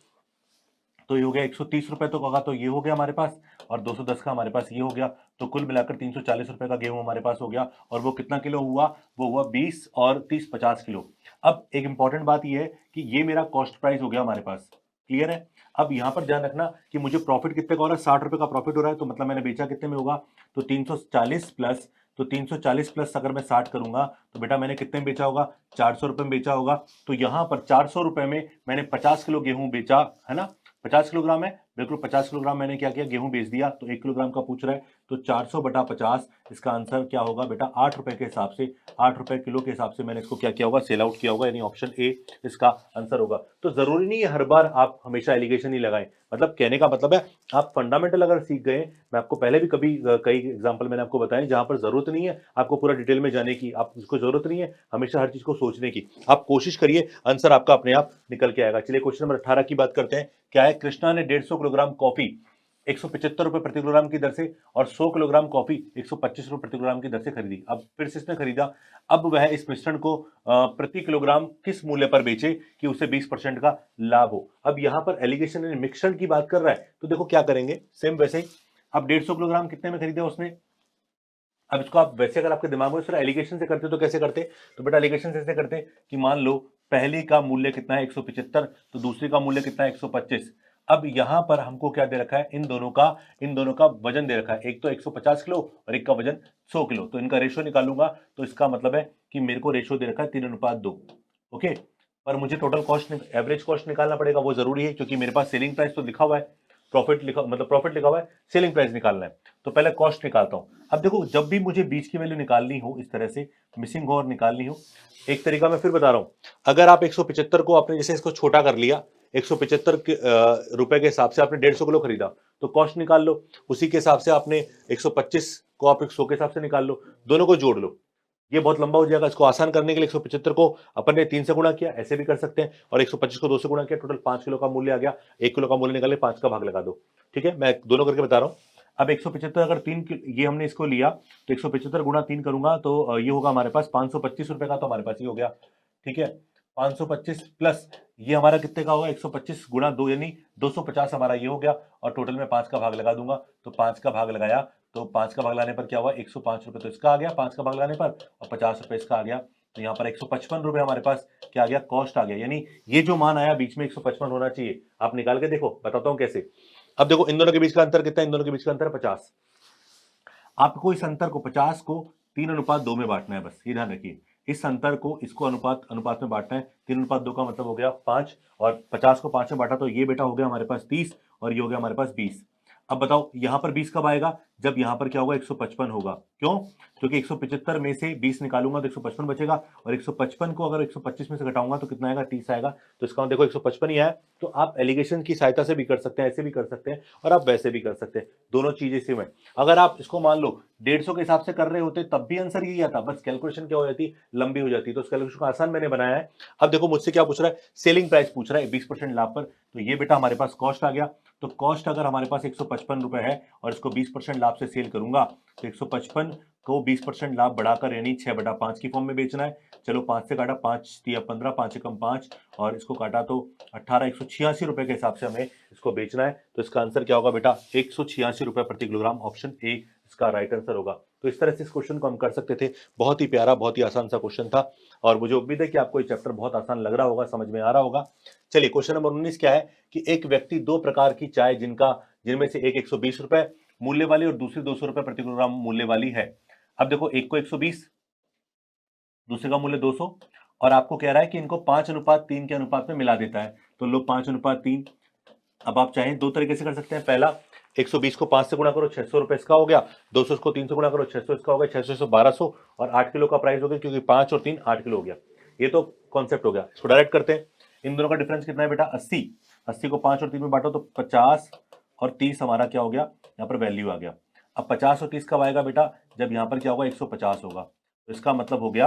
तो ये हो गया 130 रुपए तो होगा, तो ये हो गया हमारे पास, और 210 का हमारे पास ये हो गया। तो कुल मिलाकर 340 रुपए का गेहूं हमारे पास हो गया। और वो कितना किलो हुआ, वो हुआ 20 और 30 50 किलो। अब एक इंपॉर्टेंट बात ये है कि ये मेरा कॉस्ट प्राइस हो गया हमारे पास, क्लियर है। अब यहां पर ध्यान रखना कि मुझे प्रॉफिट कितने का हो रहा है, 60 रुपए का प्रॉफिट हो रहा है। तो मतलब मैंने बेचा कितने में होगा, तो 340 प्लस, तो 340 प्लस अगर मैं 60 करूंगा तो बेटा मैंने कितने में बेचा होगा, 400 रुपए में बेचा होगा। तो यहां पर 400 रुपए में मैंने 50 किलो गेहूं बेचा, है ना, 50 किलोग्राम है, बिल्कुल 50 किलोग्राम मैंने क्या किया, गेहूं बेच दिया। तो 1 किलोग्राम का पूछ रहा है, तो 400 बटा 50, इसका आंसर क्या होगा बेटा, 8 रुपए के हिसाब से, 8 रुपए किलो के हिसाब से मैंने इसको क्या किया होगा, सेल आउट किया होगा। यानी ऑप्शन ए इसका आंसर होगा। तो जरूरी नहीं है हर बार आप हमेशा एलिगेशन ही लगाएं, मतलब कहने का मतलब है आप फंडामेंटल अगर सीख गए, मैं आपको पहले भी कभी कई एग्जांपल मैंने आपको बताए जहां पर जरूरत नहीं है आपको पूरा डिटेल में जाने की, आपको जरूरत नहीं है हमेशा हर चीज को सोचने की। आप कोशिश करिए, आंसर आपका अपने आप निकल के आएगा। चलिए क्वेश्चन नंबर 18 की बात करते हैं। क्या है, कृष्णा ने 150 किलोग्राम कॉफी 175 रुपए प्रति किलोग्राम की दर से और 100 किलोग्राम कॉफी 125 रुपए प्रति किलोग्राम की दर से खरीदी। अब फिर से इसने खरीदा, अब वह इस मिश्रण को प्रति किलोग्राम किस मूल्य पर बेचे कि उसे 20% का लाभ हो। अब यहां पर एलिगेशन मिश्रण की बात कर रहा है, तो देखो क्या करेंगे, सेम वैसे ही। अब 150 किलोग्राम कितने में खरीदे उसने। अब इसको आप वैसे अगर आपके दिमाग में सिर्फ एलिगेशन से करते तो कैसे करते, तो बेटा एलिगेशन से ऐसे करते कि मान लो पहली का मूल्य कितना है 175, तो दूसरी का मूल्य कितना है 125। अब यहां पर हमको क्या दे रखा है, इन दोनों का वजन दे रखा है, एक तो 150 किलो और एक का वजन 100 किलो। तो इनका रेशियो निकालूंगा तो इसका मतलब है कि मेरे को रेशियो दे रखा है 3:2। ओके, पर मुझे टोटल कॉस्ट एवरेज कॉस्ट निकालना पड़ेगा, वो जरूरी है क्योंकि मेरे पास सेलिंग प्राइस तो लिखा हुआ है, प्रॉफिट लिखा मतलब प्रॉफिट लिखा हुआ है, सेलिंग प्राइस निकालना है। तो पहले कॉस्ट निकालता हूं। अब देखो जब भी मुझे बीच की वैल्यू निकालनी हो, इस तरह से मिसिंग हो और निकालनी हो, एक तरीका मैं फिर बता रहा हूं। अगर आप 175 को आपने जैसे इसको छोटा कर लिया, 175 रुपए के हिसाब से आपने 150 किलो खरीदा, तो कॉस्ट निकाल लो। उसी के हिसाब से आपने 125 को आप 100 के हिसाब से निकाल लो, दोनों को जोड़ लो। ये बहुत लंबा हो जाएगा, इसको आसान करने के लिए 175 को अपन ने 3 से गुणा किया, ऐसे भी कर सकते हैं, और 125 को 2 से गुणा किया, टोटल 5 किलो का मूल्य आ गया। 1 किलो का मूल्य निकाले, 5 का भाग लगा दो। ठीक है, मैं दोनों करके बता रहा हूं। अब 175 अगर 3 ये हमने इसको लिया, तो 175 गुणा 3 करूंगा तो ये होगा हमारे पास 525 रुपए का, तो हमारे पास ये हो गया। ठीक है, 525 प्लस ये हमारा कितने का होगा, 125 गुणा 2 यानी 250 हमारा ये हो गया, और टोटल में 5 का भाग लगा दूंगा, तो 5 का भाग लगाया तो 5 का भाग लगाने पर क्या हुआ, 105 रुपए तो इसका आ गया 5 का भाग लगाने पर, और 50 रुपए इसका आ गया। तो यहाँ पर 155 रुपए हमारे पास क्या आ गया, कॉस्ट आ गया। यानी ये जो मान आया बीच में 155 होना चाहिए। आप निकाल के देखो, बताता हूं कैसे। अब देखो इन दोनों के बीच का अंतर कितना है, इन दोनों के बीच का अंतर 50। आपको इस अंतर को 50 को 3:2 में बांटना है, बस ये ध्यान रखिए। इस अंतर को इसको अनुपात अनुपात में बांटना है। 3:2 का मतलब हो गया 5, और 50 को 5 में बांटा तो ये बेटा हो गया हमारे पास 30, और ये हो गया हमारे पास 20। अब बताओ यहां पर 20 कब आएगा, जब यहां पर क्या होगा, 155 होगा। क्यों? क्योंकि 175 में से 20 निकालूंगा तो 155 बचेगा, और 155 को अगर 125 में से घटाऊंगा तो कितना आएगा, 30 आएगा। तो इसका देखो 155 ही है। तो आप एलिगेशन की सहायता से भी कर सकते हैं, ऐसे भी कर सकते हैं, और आप वैसे भी कर सकते हैं, दोनों चीजें सेम है। अगर आप इसको मान लो 150 के हिसाब से कर रहे होते तब भी आंसर यही आता, बस कैलकुलेशन क्या हो जाती, लंबी हो जाती। तो उस कैलकुलेशन को आसान मैंने बनाया है। अब देखो मुझसे क्या पूछ रहा है, सेलिंग प्राइस पूछ रहा है 20% लाभ पर। तो ये बेटा हमारे पास कॉस्ट आ गया। तो कॉस्ट अगर हमारे पास 155 रुपए है और इसको 20% लाभ से सेल करूंगा, तो 155 को 20% लाभ बढ़ाकर यानी 6/5 की फॉर्म में बेचना है। चलो 5 से काटा, 5 दिया 15, 5 एकम 5, और इसको काटा तो 18, 186 रुपए के हिसाब से हमें इसको बेचना है। तो इसका आंसर क्या होगा बेटा, 186 रुपए प्रति किलोग्राम, ऑप्शन ए इसका राइट आंसर होगा। तो इस तरह से इस क्वेश्चन को हम कर सकते थे। बहुत ही प्यारा, बहुत ही आसान सा क्वेश्चन था, और मुझे उम्मीद है कि आपको ये चैप्टर बहुत आसान लग रहा होगा, समझ में आ रहा होगा। चलिए क्वेश्चन नंबर 19 क्या है कि एक व्यक्ति 2 प्रकार की चाय जिनमें से एक 120 रुपए मूल्य वाली और दूसरी 200 रुपए प्रति किलोग्राम मूल्य वाली है। अब देखो एक को 120, दूसरे का मूल्य 200, और आपको कह रहा है कि इनको 5:3 के अनुपात में मिला देता है। तो लोग 5:3। अब आप चाहें दो तरीके से कर सकते हैं। पहला, 120 को 5 से गुणा करो, 600 रुपए इसका हो गया। 200 को 3 से गुणा करो, 600 इसका हो गया। 600 से 1200, और 8 किलो का प्राइस हो गया, क्योंकि 5 और 3 8 किलो हो गया। ये तो कॉन्सेप्ट हो गया। इसको डायरेक्ट करते हैं। इन दोनों का डिफरेंस कितना है बेटा, 80। 80 को 5 और 3 में बांटो तो 50 और 30 हमारा क्या हो गया, यहाँ पर वैल्यू आ गया। अब 50 और 30 कब आएगा बेटा, जब यहाँ पर क्या होगा, 150 होगा। तो इसका मतलब हो गया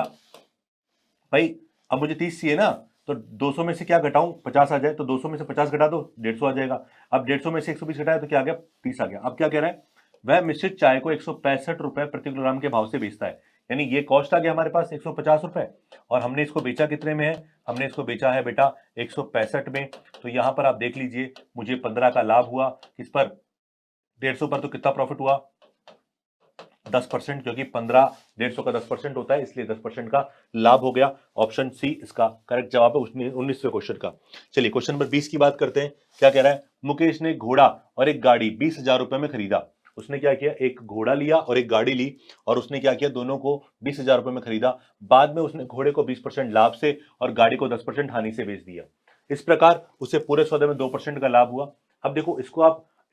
भाई, अब मुझे 30 चाहिए ना, तो 200 में से क्या घटाऊं, 50 आ जाए, तो 200 में से 50 घटा दो, 150 आ जाएगा। अब 150 में से 120 घटाया तो क्या आ गया, 30 आ गया। अब क्या कह रहा है, वह मिश्रित चाय को 165 रुपए प्रति किलोग्राम के भाव से बेचता है। यानी ये कॉस्ट आ गया हमारे पास 150 रुपए, और हमने इसको बेचा कितने में है, हमने इसको बेचा है बेटा 165 में। तो यहां पर आप देख लीजिए, मुझे 15 का लाभ हुआ, किस पर, 150 पर। तो कितना प्रॉफिट हुआ, 10%, क्योंकि 15 150 का 10% होता है, इसलिए 10% का लाभ हो गया। ऑप्शन सी इसका करेक्ट जवाब है 19वें क्वेश्चन का। चलिए क्वेश्चन नंबर 20 की बात करते हैं। क्या कह रहा है, मुकेश ने घोड़ा और एक गाड़ी 20,000 रुपए में खरीदा। उसने क्या किया, एक घोड़ा लिया और एक गाड़ी ली, और उसने क्या किया, दोनों को 20,000 रुपए में खरीदा। बाद में उसने घोड़े को 20% लाभ से और गाड़ी को 10% हानि से बेच दिया। इस प्रकार उसे पूरे सौदे में 2% का लाभ हुआ। अब देखो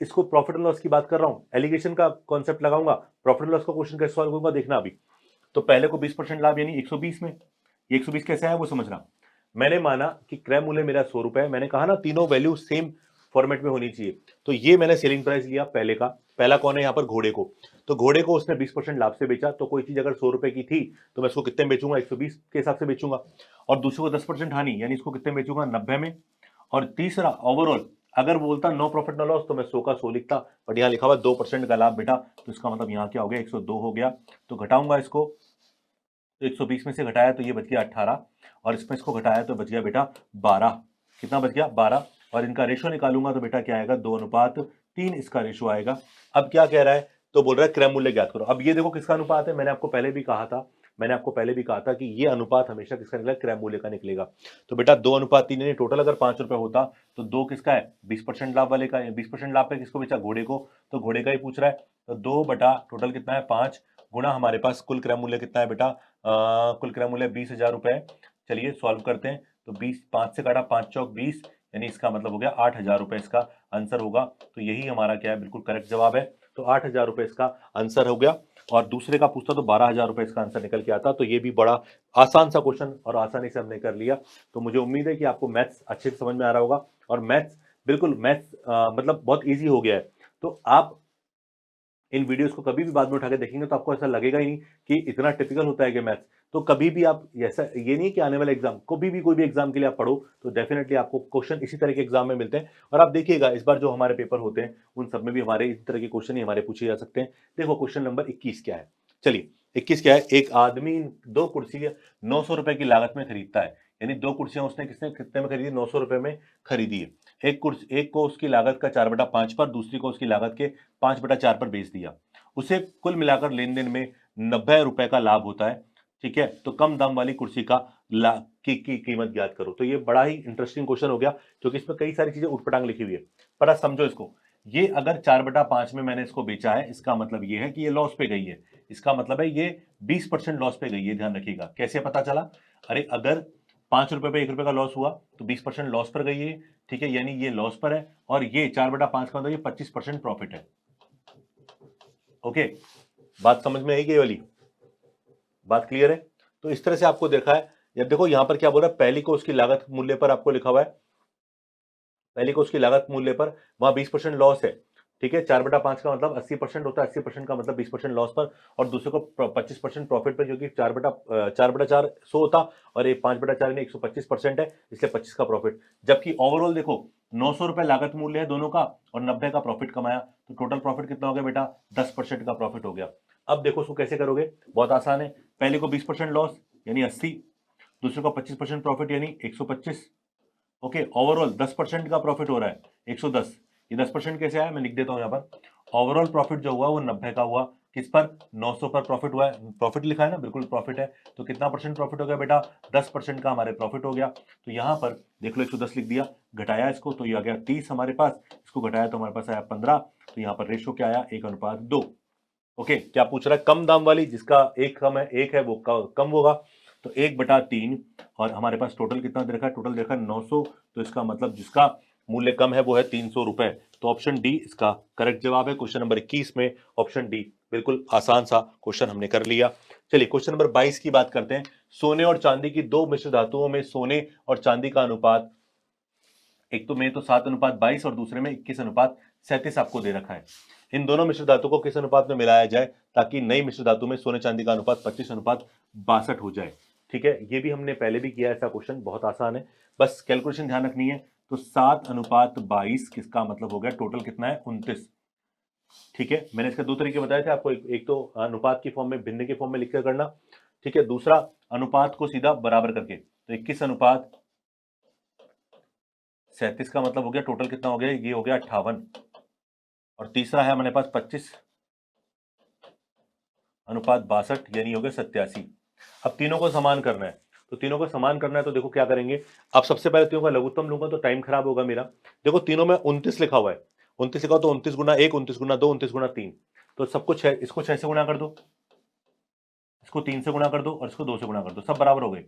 इसको प्रॉफिट एंड लॉस की बात कर रहा हूं, एलिगेशन का कॉन्सेप्ट लगाऊंगा, प्रॉफिट एंड लॉस का क्वेश्चन कैसे सॉल्व करूंगा देखना। अभी तो पहले को 20% लाभ यानी 120 में, ये 120 कैसे है वो समझना। मैंने माना कि क्रय मूल्य मेरा 100 रुपए है, मैंने कहा ना तीनों वैल्यू सेम फॉर्मेट में होनी चाहिए। तो ये मैंने सेलिंग प्राइस लिया पहले का, पहला कौन है यहाँ पर, घोड़े को। तो घोड़े को उसने 20% लाभ से बेचा। तो कोई चीज अगर 100 रुपए की थी तो मैं इसको कितने में बेचूंगा, 120 के हिसाब से बेचूंगा। और दूसरे को 10% हानि, यानी इसको कितने में बेचूंगा, 90 में। और तीसरा ओवरऑल, अगर बोलता नो प्रॉफिट नो लॉस तो मैं 100 का 100 लिखता, बट यहाँ लिखा हुआ 2% का लाभ बेटा। तो इसका मतलब यहाँ क्या हो गया, 102 हो गया। तो घटाऊंगा इसको, तो 120 में से घटाया तो ये बच गया 18, और इसमें इसको घटाया तो बच गया बेटा 12। कितना बच गया, 12। और इनका रेशो निकालूंगा तो बेटा क्या आएगा, 2:3 इसका रेशो आएगा। अब क्या कह रहा है, तो बोल रहा है क्रय मूल्य ज्ञात करो। अब ये देखो किसका अनुपात है, मैंने आपको पहले भी कहा था कि ये अनुपात हमेशा किसका निकलेगा, क्रय मूल्य का निकलेगा। तो बेटा 2:3 यानी टोटल अगर 5 रुपए होता तो 2 किसका है, 20% लाभ वाले का। 20% लाभ पे किसको बेचा, घोड़े को। तो घोड़े का ही पूछ रहा है। तो 2 बटा टोटल कितना है, 5 गुणा हमारे पास कुल क्रय मूल्य कितना है बेटा, कुल क्रय मूल्य 20,000 रुपए है। चलिए सॉल्व करते हैं। तो 20, 5 से काटा, 5 चौक 20, यानी इसका मतलब हो गया 8,000 रुपए इसका आंसर होगा। तो यही हमारा क्या है, बिल्कुल करेक्ट जवाब है। तो 8,000 रुपए इसका आंसर हो गया। और दूसरे का पूछता तो 12,000 रुपए इसका आंसर निकल के आता। तो ये भी बड़ा आसान सा क्वेश्चन और आसानी से हमने कर लिया। तो मुझे उम्मीद है कि आपको मैथ्स अच्छे से समझ में आ रहा होगा, और मैथ्स बिल्कुल मैथ्स मतलब बहुत ईजी हो गया है। तो आप इन वीडियोस को कभी भी बाद में उठा के देखेंगे तो आपको ऐसा लगेगा ही नहीं कि इतना टिपिकल होता है कि मैथ्स। तो कभी भी आप ऐसा, ये नहीं कि आने वाले एग्जाम कभी भी कोई भी एग्जाम के लिए आप पढ़ो तो डेफिनेटली आपको क्वेश्चन इसी तरह के एग्जाम में मिलते हैं। और आप देखिएगा इस बार जो हमारे पेपर होते हैं उन सब में भी हमारे इस तरह के क्वेश्चन ही हमारे पूछे जा सकते हैं। देखो क्वेश्चन नंबर 21 क्या है। चलिए 21 क्या है, एक आदमी 2 कुर्सी 900 रुपए की लागत में खरीदता है। यानी 2 कुर्सियां उसने कितने में खरीदी, 900 रुपए में खरीदी है। एक को उसकी लागत का 4/5 पर, दूसरी को उसकी लागत के 5/4 पर बेच दिया। उसे कुल मिलाकर लेन देन में 90 रुपए का लाभ होता है। ठीक है, तो कम दाम वाली कुर्सी का की कीमत ज्ञात करो। तो ये बड़ा ही इंटरेस्टिंग क्वेश्चन हो गया, क्योंकि इसमें कई सारी चीजें उठपटांग लिखी हुई है। पर आप समझो इसको, ये अगर 4/5 में मैंने इसको बेचा है, इसका मतलब ये है कि ये लॉस पे गई है। इसका मतलब है ये 20% लॉस पे गई है। ध्यान रखिएगा, कैसे पता चला? अरे अगर 5 रुपए पे 1 रुपए का लॉस हुआ तो 20% लॉस पर गई है। ठीक है, यानी ये लॉस पर है, और ये 4/5 का मतलब ये 25% प्रॉफिट है। ओके, बात समझ में आएगी? ये वाली बात क्लियर है? तो इस तरह से आपको देखा है। या देखो यहां पर क्या बोल रहा है, पहली को उसकी लागत मूल्य पर आपको लिखा हुआ है, पहले को उसकी लागत मूल्य पर वहां 20% लॉस है। ठीक है, 4/5 का मतलब 80% होता है, 80% का मतलब 20% लॉस पर, और दूसरे को 25% प्रॉफिट पर, क्योंकि 4/4 100 होता, और ये 5/4 यानी 125% है, इसलिए 25 का प्रॉफिट। जबकि ओवरऑल देखो 900 रुपए लागत मूल्य है दोनों का, और 90 का प्रॉफिट कमाया, तो टोटल प्रॉफिट कितना हो गया बेटा? 10% का प्रॉफिट हो गया। अब देखो उसको कैसे करोगे, बहुत आसान है। पहले को 20% लॉस यानी 80, दूसरे को 25% प्रॉफिट यानी 125। ओके, ओवरऑल 10% का प्रॉफिट हो रहा है, 110। ये 10% कैसे आया, मैं लिख देता हूं यहां पर। ओवरऑल प्रॉफिट जो हुआ वो 90 का हुआ। किस पर? 900 पर प्रॉफिट हुआ है। प्रॉफिट लिखा है ना, बिल्कुल प्रॉफिट है। तो कितना परसेंट प्रॉफिट हो गया बेटा? 10% का हमारे प्रॉफिट हो गया। तो यहां पर देख लो 110 लिख दिया, घटाया इसको तो ये आ गया 30 हमारे पास, इसको घटाया तो हमारे पास आया 15। तो यहां पर रेशो क्या आया? 1:2। ओके, क्या पूछ रहा है? कम दाम वाली जिसका एक कम है, एक है, वो कम होगा, तो 1/3। और हमारे पास टोटल कितना दे रखा है? टोटल देखा 900, तो इसका मतलब जिसका मूल्य कम है वो है 300 रुपए। तो ऑप्शन डी इसका करेक्ट जवाब है। क्वेश्चन नंबर 21 में ऑप्शन डी, बिल्कुल आसान सा क्वेश्चन हमने कर लिया। चलिए क्वेश्चन नंबर 22 की बात करते हैं। सोने और चांदी की दो मिश्र धातुओं में सोने और चांदी का अनुपात, एक तो में तो 7:22 और दूसरे में 21:37 आपको दे रखा है। इन दोनों मिश्र धातु को किस अनुपात में मिलाया जाए ताकि नई मिश्र धातु में सोने चांदी का अनुपात 25:62 हो जाए? ठीक है, ये भी हमने पहले भी किया ऐसा क्वेश्चन, बहुत आसान है, बस कैलकुलेशन ध्यान रखनी है। तो 7:22 किसका मतलब हो गया? टोटल कितना है? 29। ठीक है, मैंने इसके दो तरीके बताए थे आपको, एक तो अनुपात की फॉर्म में, भिन्न के फॉर्म में लिखकर करना। ठीक है, दूसरा अनुपात को सीधा बराबर करके, तो 21:37 का मतलब हो गया टोटल कितना हो गया? ये हो गया 58। और तीसरा है हमारे पास 25:62 यानी हो गया 87। अब तीनों को समान करना है, तो तीनों को समान करना है तो देखो क्या करेंगे। अब सबसे पहले तीनों का लघुत्तम लूंगा तो टाइम खराब होगा मेरा। देखो तीनों में 29 लिखा हुआ है, 29 लिखा, तो 29 × 1, 29 × 2, 29 × 3, तो सब कुछ है। इसको 6 से गुणा कर दो, इसको 3 से गुणा कर दो, और इसको 2 से गुणा कर दो, सब बराबर हो गए।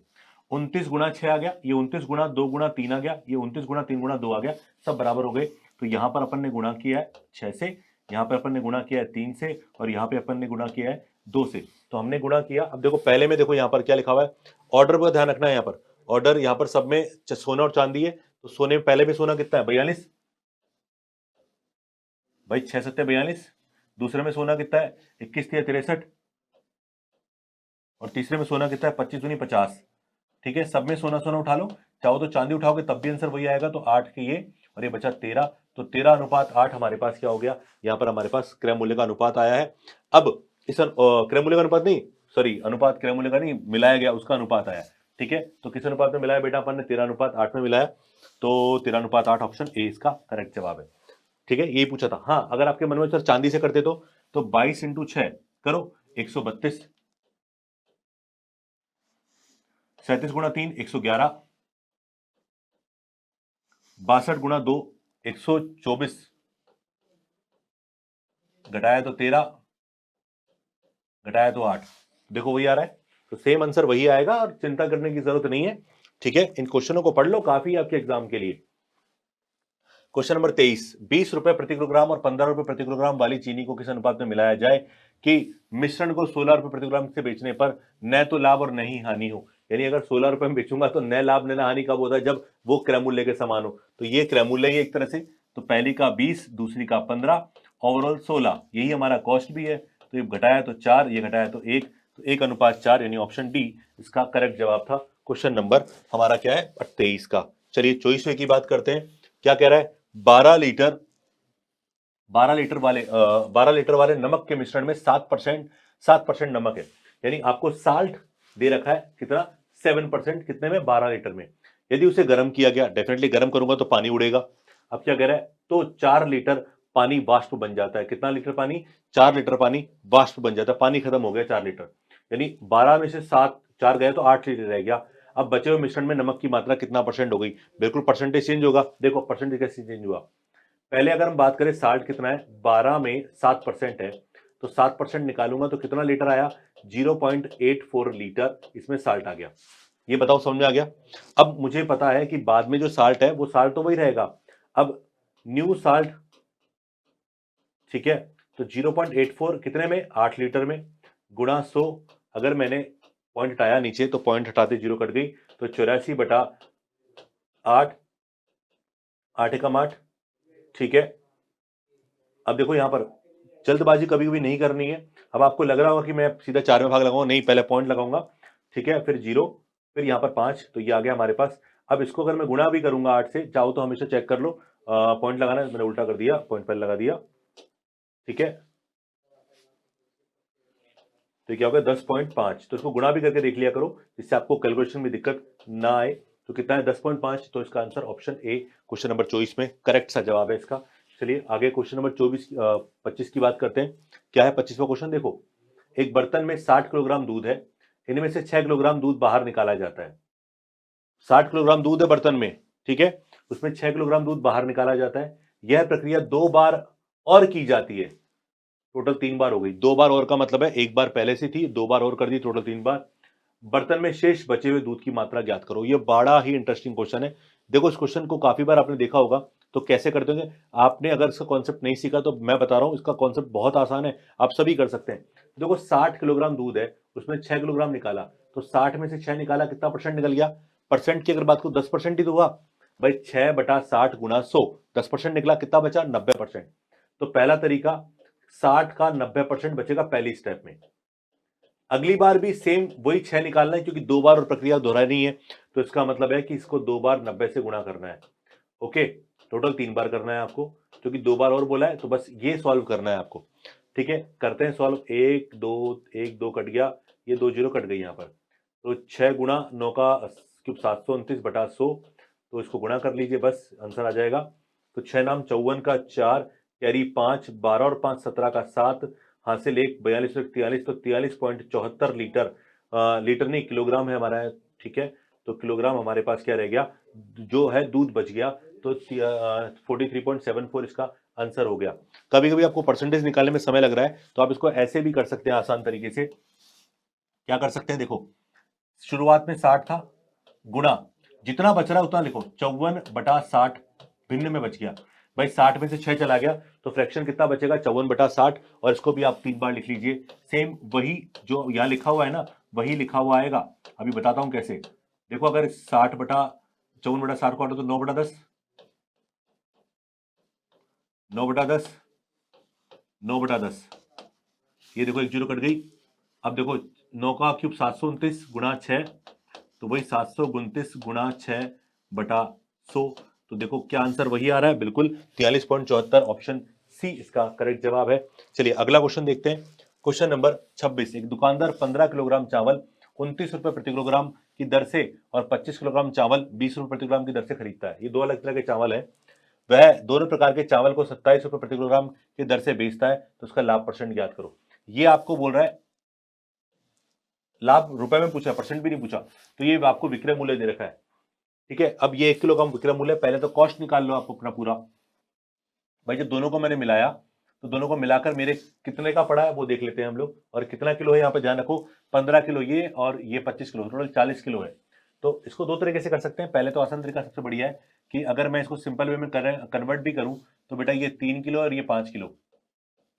29 × 6 आ गया, ये 29 × 2 × 3 आ गया, ये 29 × 3 × 2 आ गया, सब बराबर हो गए। तो यहां पर अपन ने गुणा किया है 6 से, यहां पर अपन ने गुणा किया है 3 से, और यहां पे अपन ने गुणा किया है 2 से। तो हमने गुणा किया। अब देखो पहले में देखो यहां पर क्या लिखा हुआ है, ऑर्डर पर ध्यान रखना है। यहां पर ऑर्डर, यहां पर सब में सोना और चांदी है, तो सोने में पहले में सोना कितना है? 42 भाई, 6 7 42। दूसरे में सोना कितना है? 21 3 63। और तीसरे में सोना कितना है? 25 दूनी 50। ठीक है, सब में सोना सोना उठा लो, चाहो तो चांदी उठाओगे तब भी आंसर वही आएगा। तो 8 के ये, और ये बचा 13, तो 13:8 हमारे पास क्या हो गया? यहाँ पर हमारे पास क्रय मूल्य का अनुपात आया है। अब इस क्रय मूल्य का अनुपात नहीं, सॉरी, अनुपात क्रय मूल्य का नहीं, मिलाया गया उसका अनुपात आया। ठीक है, तो किस अनुपात में मिलाया बेटा? अपन ने 13:8 में मिलाया, तो 13:8 ऑप्शन ए इसका करेक्ट जवाब है। ठीक है, यही पूछा था। हाँ, अगर आपके मन में सर चांदी से करते तो 22 × 6 करो, 132, 37 × 3 111, 62 × 2 124, घटाया तो 13, घटाया तो 8, देखो वही आ रहा है। तो सेम आंसर वही आएगा, और चिंता करने की जरूरत नहीं है। ठीक है, इन क्वेश्चनों को पढ़ लो, काफी आपके एग्जाम के लिए। क्वेश्चन नंबर 23, 20 रुपए प्रति किलोग्राम और 15 रुपए प्रति किलोग्राम वाली चीनी को किस अनुपात में मिलाया जाए कि मिश्रण को 16 रुपए प्रति किलोग्राम से बेचने पर न तो लाभ और न ही हानि हो? यानी अगर 16 रुपए में बेचूंगा तो न लाभ न हानि कब होता है? जब वो क्रय मूल्य के समान हो। तो ये क्रय मूल्य ही एक तरह से, तो पहली का 20, दूसरी का 15, ओवरऑल 16, यही हमारा कॉस्ट भी है। तो ये घटाया तो 4, ये घटाया तो 1, तो 1:4, यानी ऑप्शन डी इसका करेक्ट जवाब था। क्वेश्चन नंबर हमारा क्या है? 23 का। चलिए 24वें की बात करते हैं। क्या कह रहा है? 12 लीटर 12 लीटर वाले नमक के मिश्रण में 7% नमक है, यानी आपको साल्ट दे रखा है कितना? 7% कितने में, 12 लीटर में। यदि उसे गर्म किया गया, डेफिनेटली गर्म करूंगा तो पानी उड़ेगा। अब क्या कह रहा है, तो 4 लीटर पानी वाष्प बन जाता है। कितना लीटर पानी, 4 लीटर पानी वाष्प बन जाता है। पानी खत्म हो गया 4 लीटर, यानी 12 में से 7 4 गए तो 8 लीटर रह गया। अब बचे हुए मिश्रण में नमक की मात्रा कितना परसेंट हो गई, बिल्कुल परसेंटेज चेंज होगा। देखो परसेंटेज कैसे चेंज हुआ, पहले अगर हम बात करें साल्ट कितना है, 12 में 7% है, तो 7% निकालूंगा तो कितना लीटर आया, 0.84 लीटर इसमें साल्ट आ गया। ये बताओ समझ में आ गया। अब मुझे पता है कि बाद में जो साल्ट है वो साल्ट तो वही रहेगा। अब न्यू साल्ट, ठीक है, तो 0.84 कितने में, 8 लीटर में, गुणा 100। अगर मैंने पॉइंट हटाया नीचे तो पॉइंट हटाते 0 कट गई, तो 84/8, 8 एकम 8, ठीक है। अब देखो यहां पर जल्दबाजी कभी कभी नहीं करनी है। अब आपको लग रहा होगा कि मैं सीधा 4 में भाग लगाऊंगा, नहीं, पहले पॉइंट लगाऊंगा, ठीक है, फिर 0, फिर यहाँ पर 5, तो ये आ गया हमारे पास। अब इसको अगर मैं गुणा भी करूंगा 8 से, चाहो तो हमेशा चेक कर लो, पॉइंट लगाना है, मैंने उल्टा कर दिया, पॉइंट पहले लगा दिया, ठीक है। तो क्या हो गया 10.5, तो इसको गुणा भी करके देख लिया करो, जिससे आपको कैलकुलेशन में दिक्कत ना आए। तो कितना है 10.5, तो इसका answer option A, question number 24 में करेक्ट सा जवाब है इसका। चलिए आगे क्वेश्चन नंबर 25 की बात करते हैं। क्या है 25वां क्वेश्चन, देखो, एक बर्तन में 60 किलोग्राम दूध है, इनमें से 6 किलोग्राम दूध बाहर निकाला जाता है। 60 किलोग्राम दूध है बर्तन में, ठीक है, उसमें 6 किलोग्राम दूध बाहर निकाला जाता है। यह प्रक्रिया 2 बार और की जाती है, टोटल 3 बार हो गई। 2 बार और का मतलब है 1 बार पहले से थी, 2 बार और कर दी, टोटल 3 बार। बर्तन में शेष बचे हुए दूध की मात्रा ज्ञात करो। ये बड़ा ही इंटरेस्टिंग क्वेश्चन है। देखो इस क्वेश्चन को काफी बार आपने देखा होगा, तो कैसे करते होंगे आपने, अगर इसका कॉन्सेप्ट नहीं सीखा तो मैं बता रहा हूं, इसका कॉन्सेप्ट बहुत आसान है, आप सभी कर सकते हैं। देखो 60 किलोग्राम दूध है, उसमें 6 किलोग्राम निकाला, तो 60 में से 6 निकाला, कितना परसेंट निकल गया, परसेंट की अगर बात करूं 10% ही तो हुआ भाई, 6/60 गुना 100, 10% निकला, कितना बचा 90%। तो पहला तरीका, 60 का 90% बचेगा पहली स्टेप में। अगली बार भी सेम वही 6 निकालना है, क्योंकि 2 बार और प्रक्रिया दोहरानी है, तो इसका मतलब है कि इसको 2 बार 90 से गुणा करना है। ओके, टोटल 3 बार करना है आपको, क्योंकि 2 बार और बोला है, तो बस ये सॉल्व करना है आपको। ठीक है, करते हैं सॉल्व। 1 2 कट गया, ये 2 0 कट गई यहाँ पर, तो 6 गुणा 9 का क्यूब 729/100, तो इसको गुणा कर लीजिए, बस आंसर आ जाएगा। तो 6 नाम 54 का 4, कैरी 5, 12 और 5 17 का 7, हासिल 1, 42 और 43, तो 43.74 लीटर, लीटर नहीं किलोग्राम है हमारा है, ठीक है। तो किलोग्राम हमारे पास क्या रह गया, जो है दूध बच गया, तो 43.74 इसका आंसर हो गया। कभी कभी आपको परसेंटेज निकालने में समय लग रहा है, तो आप इसको ऐसे भी कर सकते हैं आसान तरीके से। क्या कर सकते हैं, देखो शुरुआत में 60 था, गुणा जितना बच रहा है उतना लिखो, 54/60 भिन्न में बच गया भाई, 60 में से 6 चला गया, तो फ्रैक्शन कितना बचेगा 54/60, और इसको भी आप 3 बार लिख लीजिए। सेम वही जो यहाँ लिखा हुआ है ना, वही लिखा हुआ आएगा। अभी बताता हूं कैसे। देखो अगर 54/60 को हटाओ तो 9/10, 9/10, 9/10, ये देखो 1 0 कट गई। अब देखो 9 का क्यूब 729 गुणा 6, तो वही 729 गुणा 6/100, तो देखो क्या आंसर वही आ रहा है, बिल्कुल 43.74, ऑप्शन सी इसका करेक्ट जवाब है। चलिए अगला क्वेश्चन देखते हैं। क्वेश्चन नंबर 26, एक दुकानदार 15 किलोग्राम चावल 29 रुपए प्रति किलोग्राम की दर से और 25 किलोग्राम चावल 20 रुपए प्रति किलोग्राम की दर से खरीदता है। ये दो अलग तरह के चावल है, वह दोनों प्रकार के चावल को 27 रुपए प्रति किलोग्राम की दर से बेचता है, तो उसका लाभ परसेंट ज्ञात करो। ये आपको बोल रहा है, लाभ रुपए में पूछा, परसेंट भी नहीं पूछा, तो ये आपको विक्रय मूल्य दे रखा है। ठीक है, अब ये 1 किलो का विक्रय मूल्य, पहले तो कॉस्ट निकाल लो आप अपना पूरा। भाई जब दोनों को मैंने मिलाया, तो दोनों को मिलाकर मेरे कितने का पड़ा है वो देख लेते हैं हम लोग, और कितना किलो है यहाँ पे ध्यान रखो, 15 किलो ये और ये 25 किलो, टोटल 40 किलो है। तो इसको दो तरीके से कर सकते हैं। पहले तो आसान तरीका सबसे बढ़िया है कि अगर मैं इसको सिंपल वे में कन्वर्ट भी करूं, तो बेटा ये 3 किलो और ये 5 किलो,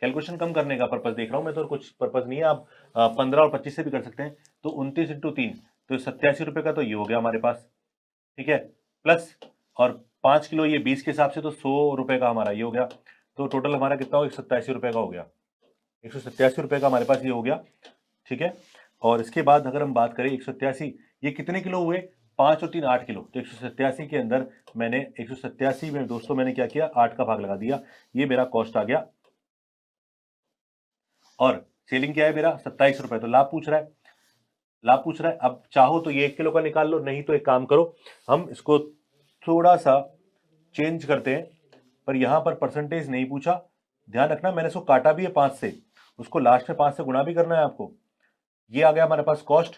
कैलकुलेशन कम करने का पर्पज देख रहा हूं मैं, तो कुछ पर्पज नहीं है। आप 15 और 25 से भी कर सकते हैं, तो 29 इंटू 3, तो 87 रुपए का तो ये हो गया हमारे पास, ठीक है, प्लस और 5 किलो ये 20 के हिसाब से, तो 100 रुपए का हमारा ये हो गया, तो टोटल हमारा कितना हो 187 रुपए का हो गया, 187 रुपए का हमारे पास ये हो गया, ठीक है। और इसके बाद अगर हम बात करें 187, ये कितने किलो हुए, 5 और 3 8 किलो, तो 187 के अंदर मैंने 187 में दोस्तों मैंने क्या किया, 8 का भाग लगा दिया, ये मेरा कॉस्ट आ गया, और सेलिंग क्या है मेरा 27 रुपए, तो लाभ पूछ रहा है, लाभ पूछ रहा है। अब चाहो तो ये 1 किलो का निकाल लो, नहीं तो एक काम करो, हम इसको थोड़ा सा चेंज करते हैं, पर यहां पर परसेंटेज नहीं पूछा। ध्यान रखना मैंने इसको काटा भी है 5 से, उसको लास्ट में 5 से गुणा भी करना है आपको। ये आ गया हमारे पास कॉस्ट।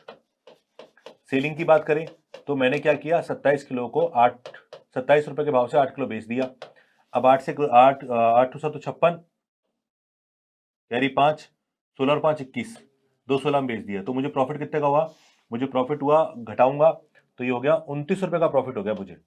सेलिंग की बात करें तो मैंने क्या किया, 27 किलो को 27 रुपए के भाव से 8 किलो बेच दिया। अब 8 से 8 8 7 56 कैरी 5, 16 और 5 21, 216 में बेच दिया। तो मुझे प्रॉफिट कितने का हुआ, मुझे प्रॉफिट हुआ, घटाऊंगा तो ये हो गया 29 रुपए का प्रॉफिट हो गया मुझे।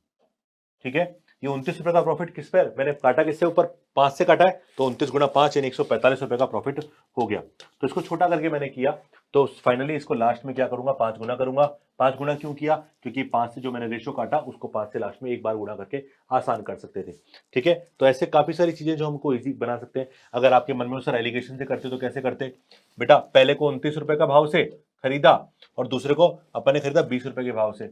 ठीक है, ये 29 रुपए का प्रॉफिट किस पर, मैंने काटा किससे, ऊपर 5 से काटा है, तो 29 गुना 5 यानी 145 रुपए का प्रॉफिट हो गया। तो इसको छोटा करके मैंने किया, तो फाइनली इसको लास्ट में क्या करूंगा, 5 गुना करूंगा। 5 गुना क्यों किया, क्योंकि 5 से जो मैंने रेशियो काटा उसको 5 से लास्ट में एक बार गुना करके आसान कर सकते थे। ठीक है, तो ऐसे काफी सारी चीजें जो हमको इजी बना सकते हैं। अगर आपके मन में सर एलिगेशन से करते तो कैसे करते, बेटा पहले को 29 रुपए का भाव से खरीदा और दूसरे को अपन ने खरीदा 20 रुपए के भाव से।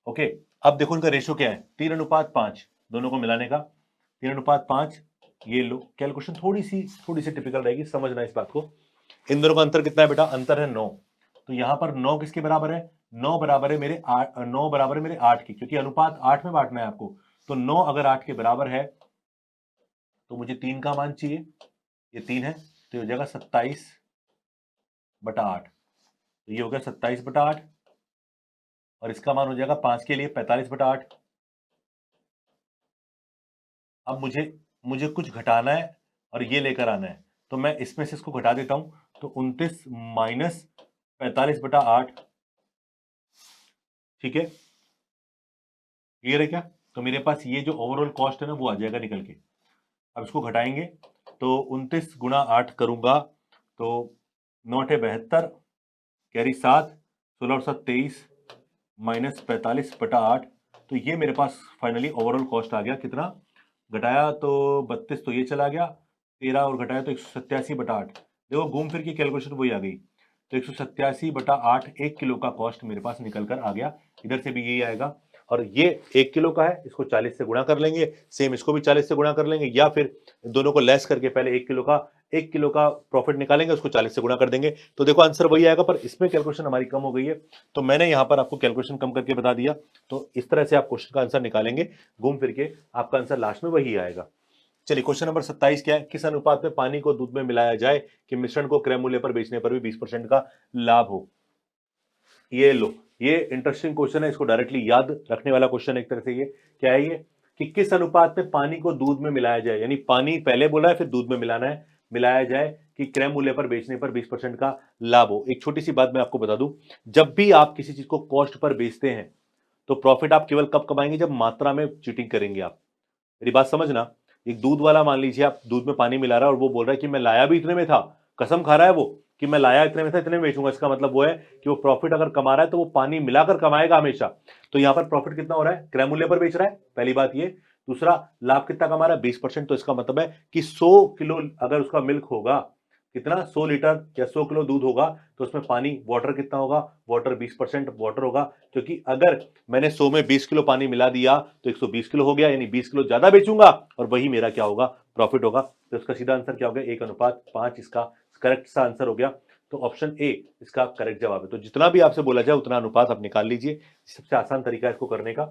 ओके, अब देखो इनका रेशियो क्या है, 3:5, दोनों को मिलाने का 3:5। ये लो, कैलकुलेशन थोड़ी सी टिपिकल रहेगी, समझना इस बात को। इन दोनों का अंतर कितना है बेटा, अंतर है 9। तो यहां पर 9 किसके बराबर है, 9 बराबर है मेरे 8, 9 बराबर है मेरे 8 की, क्योंकि अनुपात 8 में बांटना है आपको। तो 9 अगर 8 के बराबर है तो मुझे 3 का मान चाहिए, ये 3 है, तो ये हो जाएगा 27/8। तो ये हो गया 27/8 और इसका मान हो जाएगा 5 के लिए 45/8। अब मुझे कुछ घटाना है और ये लेकर आना है, तो मैं इसमें से इसको घटा देता हूं, तो 29 माइनस 45/8। ठीक है, क्लियर है क्या, तो मेरे पास ये जो ओवरऑल कॉस्ट है ना वो आ जाएगा निकल के। अब इसको घटाएंगे तो 29 गुणा 8 करूंगा तो 9 8 72, कैरी 7, 16 और 7 23 माइनस 45/8। तो ये मेरे पास फाइनली ओवरऑल कॉस्ट आ गया, कितना घटाया तो 32, तो ये चला गया 13 और घटाया तो 187/8। देखो घूम फिर की कैलकुलेशन वही आ गई, तो 187/8 1 किलो का कॉस्ट मेरे पास निकल कर आ गया। इधर से भी यही आएगा, और ये 1 किलो का है, इसको 40 से गुणा कर लेंगे, सेम इसको भी 40 से गुणा कर लेंगे, या फिर दोनों को लेस करके पहले 1 किलो का प्रॉफिट निकालेंगे, उसको 40 से गुणा कर देंगे, तो देखो आंसर वही आएगा। पर इसमें कैलकुलेशन हमारी कम हो गई है, तो मैंने यहां पर आपको कैलकुलेशन कम करके बता दिया। तो इस तरह से आप क्वेश्चन का आंसर निकालेंगे, घूम फिर के आपका आंसर लास्ट में वही आएगा। चलिए क्वेश्चन नंबर 27 क्या है, किस अनुपात में पानी को दूध में मिलाया जाए कि मिश्रण को क्रय मूल्य पर बेचने पर भी 20% का लाभ हो। ये लो, ये इंटरेस्टिंग क्वेश्चन है, इसको डायरेक्टली याद रखने वाला क्वेश्चन एक तरह से। ये क्या है, ये कि किस अनुपात में पानी को दूध में मिलाया जाए, यानी पानी पहले बोला है फिर दूध में मिलाना है, मिलाया जाए कि क्रय मूल्य पर बेचने पर 20% का लाभ हो। एक छोटी सी बात मैं आपको बता दूं, जब भी आप किसी चीज को कॉस्ट पर बेचते हैं तो प्रॉफिट आप केवल कब कमाएंगे, जब मात्रा में चीटिंग करेंगे आप। मेरी बात समझना, एक दूध वाला मान लीजिए आप दूध में पानी मिला रहा है और वो बोल रहा है कि मैं लाया भी इतने में था, कसम खा रहा है वो कि मैं लाया इतने में था, इतने में बेचूंगा। इसका मतलब वो है कि वो प्रॉफिट अगर कमा रहा है तो वो पानी मिलाकर कमाएगा हमेशा। तो यहां पर प्रॉफिट कितना हो रहा है, क्रय मूल्य पर बेच रहा है, पहली बात ये। दूसरा, लाभ कितना कमा रहा है, 20%। तो इसका मतलब है कि 100 किलो अगर उसका मिल्क होगा, कितना 100 लीटर या 100 किलो दूध होगा, तो उसमें पानी वाटर कितना होगा, वाटर 20% वाटर होगा, क्योंकि अगर मैंने 100 में 20 किलो पानी मिला दिया तो 120 किलो हो गया, यानी 20 किलो ज्यादा बेचूंगा और वही मेरा क्या होगा, प्रॉफिट होगा। तो इसका सीधा आंसर क्या हो गया, 1:5 इसका करेक्ट सा आंसर हो गया। तो ऑप्शन ए इसका करेक्ट जवाब है। तो जितना भी आपसे बोला जाए उतना अनुपात आप निकाल लीजिए, सबसे आसान तरीका है इसको करने का।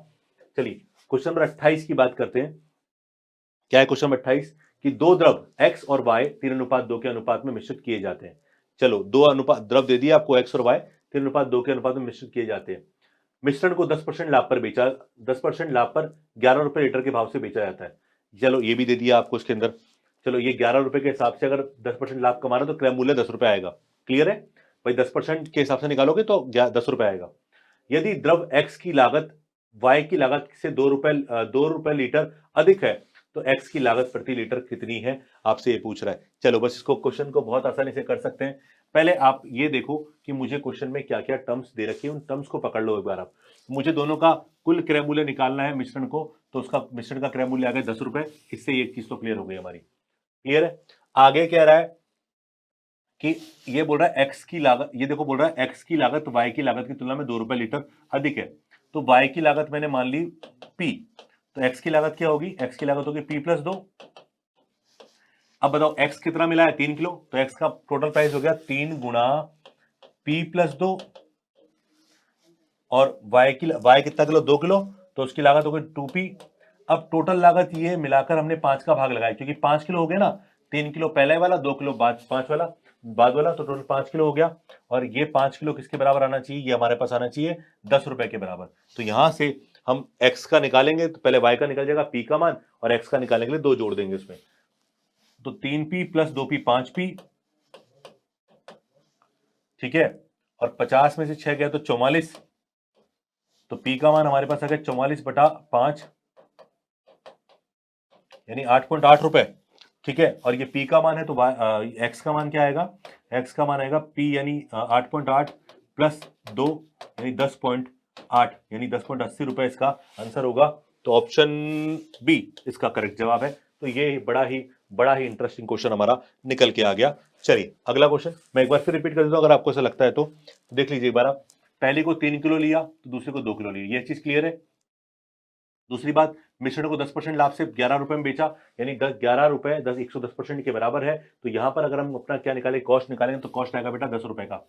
चलिए क्वेश्चन नंबर 28 की बात करते हैं। क्या है क्वेश्चन नंबर 28, कि दो द्रव x और y 3:2 के अनुपात में मिश्रित किए जाते हैं। चलो दो अनुपात द्रव दे दिया आपको, x और y 3:2 के अनुपात में मिश्रित किए जाते हैं। मिश्रण को 10% लाभ पर बेचा, 10% लाभ पर 11 रुपए लीटर के भाव से बेचा जाता है। चलो ये भी दे दिया आपको इसके अंदर। चलो ये 11 रुपए के हिसाब से अगर 10% लाभ कमा रहा है तो क्रय मूल्य 10 रुपए आएगा। क्लियर है भाई, 10% के हिसाब से निकालोगे तो 10 रुपए आएगा। यदि द्रव x की लागत y की लागत से 2 रुपए लीटर अधिक है तो x की लागत प्रति लीटर कितनी है, आपसे ये पूछ रहा है। चलो बस इसको क्वेश्चन को बहुत आसानी से कर सकते हैं। पहले आप ये देखो कि मुझे क्वेश्चन में क्या क्या टर्म्स दे रखी है, उन टर्म्स को पकड़ लो एक बार आप। मुझे दोनों का कुल क्रय मूल्य निकालना है मिश्रण को, तो उसका मिश्रण का क्रय मूल्य आ गया 10 रुपए। इससे ये चीज तो क्लियर हो गई हमारी। क्लियर है, आगे कह रहा है कि ये बोल रहा है x की लागत, ये देखो बोल रहा है x की लागत y की लागत की तुलना में 2 रुपए लीटर अधिक है। तो y की लागत मैंने मान ली p, तो x की लागत क्या होगी, x की लागत होगी p+2। अब बताओ x कितना मिला है, 3 किलो, तो x का टोटल प्राइस हो गया 3 गुणा p+2 और y कितना किलो, 2 किलो, तो उसकी लागत हो गई 2p। अब टोटल लागत ये मिलाकर हमने 5 का भाग लगाया, क्योंकि 5 किलो हो गया ना, 3 किलो पहले वाला, 2 किलो बाद 5 वाला बाद वाला, तो टोटल 5 किलो हो गया। और ये 5 किलो किसके बराबर आना चाहिए, ये हमारे पास आना चाहिए 10 रुपए के बराबर। तो यहां से हम x का निकालेंगे तो पहले y का निकल जाएगा p का मान, और x का निकालने के लिए 2 जोड़ देंगे उसमें, तो 3p प्लस 2p 5p, ठीक है। और 50 में से 6 गया तो 44, तो p का मान हमारे पास आ गया 44/5, यानी 8.8 रुपए, ठीक है। और ये p का मान है, तो x का मान क्या आएगा, x का मान आएगा p यानी 8.8 प्लस 2 यानी 10.8, यानी 10.80 रुपए इसका आंसर होगा। तो ऑप्शन बी इसका करेक्ट जवाब है। तो ये बड़ा ही इंटरेस्टिंग क्वेश्चन हमारा निकल के आ गया। चलिए अगला क्वेश्चन मैं एक बार फिर रिपीट कर देता हूं, अगर आपको ऐसा लगता है तो देख लीजिए एक बार। आप पहले को 3 किलो लिया तो दूसरे को 2 किलो लिया, ये चीज क्लियर है। दूसरी बात, मिश्रण को 10% लाभ से 11 रुपए में बेचा, यानी 11 रुपए 110% के बराबर है। तो यहां पर अगर हम अपना क्या निकाले, कॉस्ट निकालेंगे, तो कॉस्ट आएगा बेटा 10 रुपए का,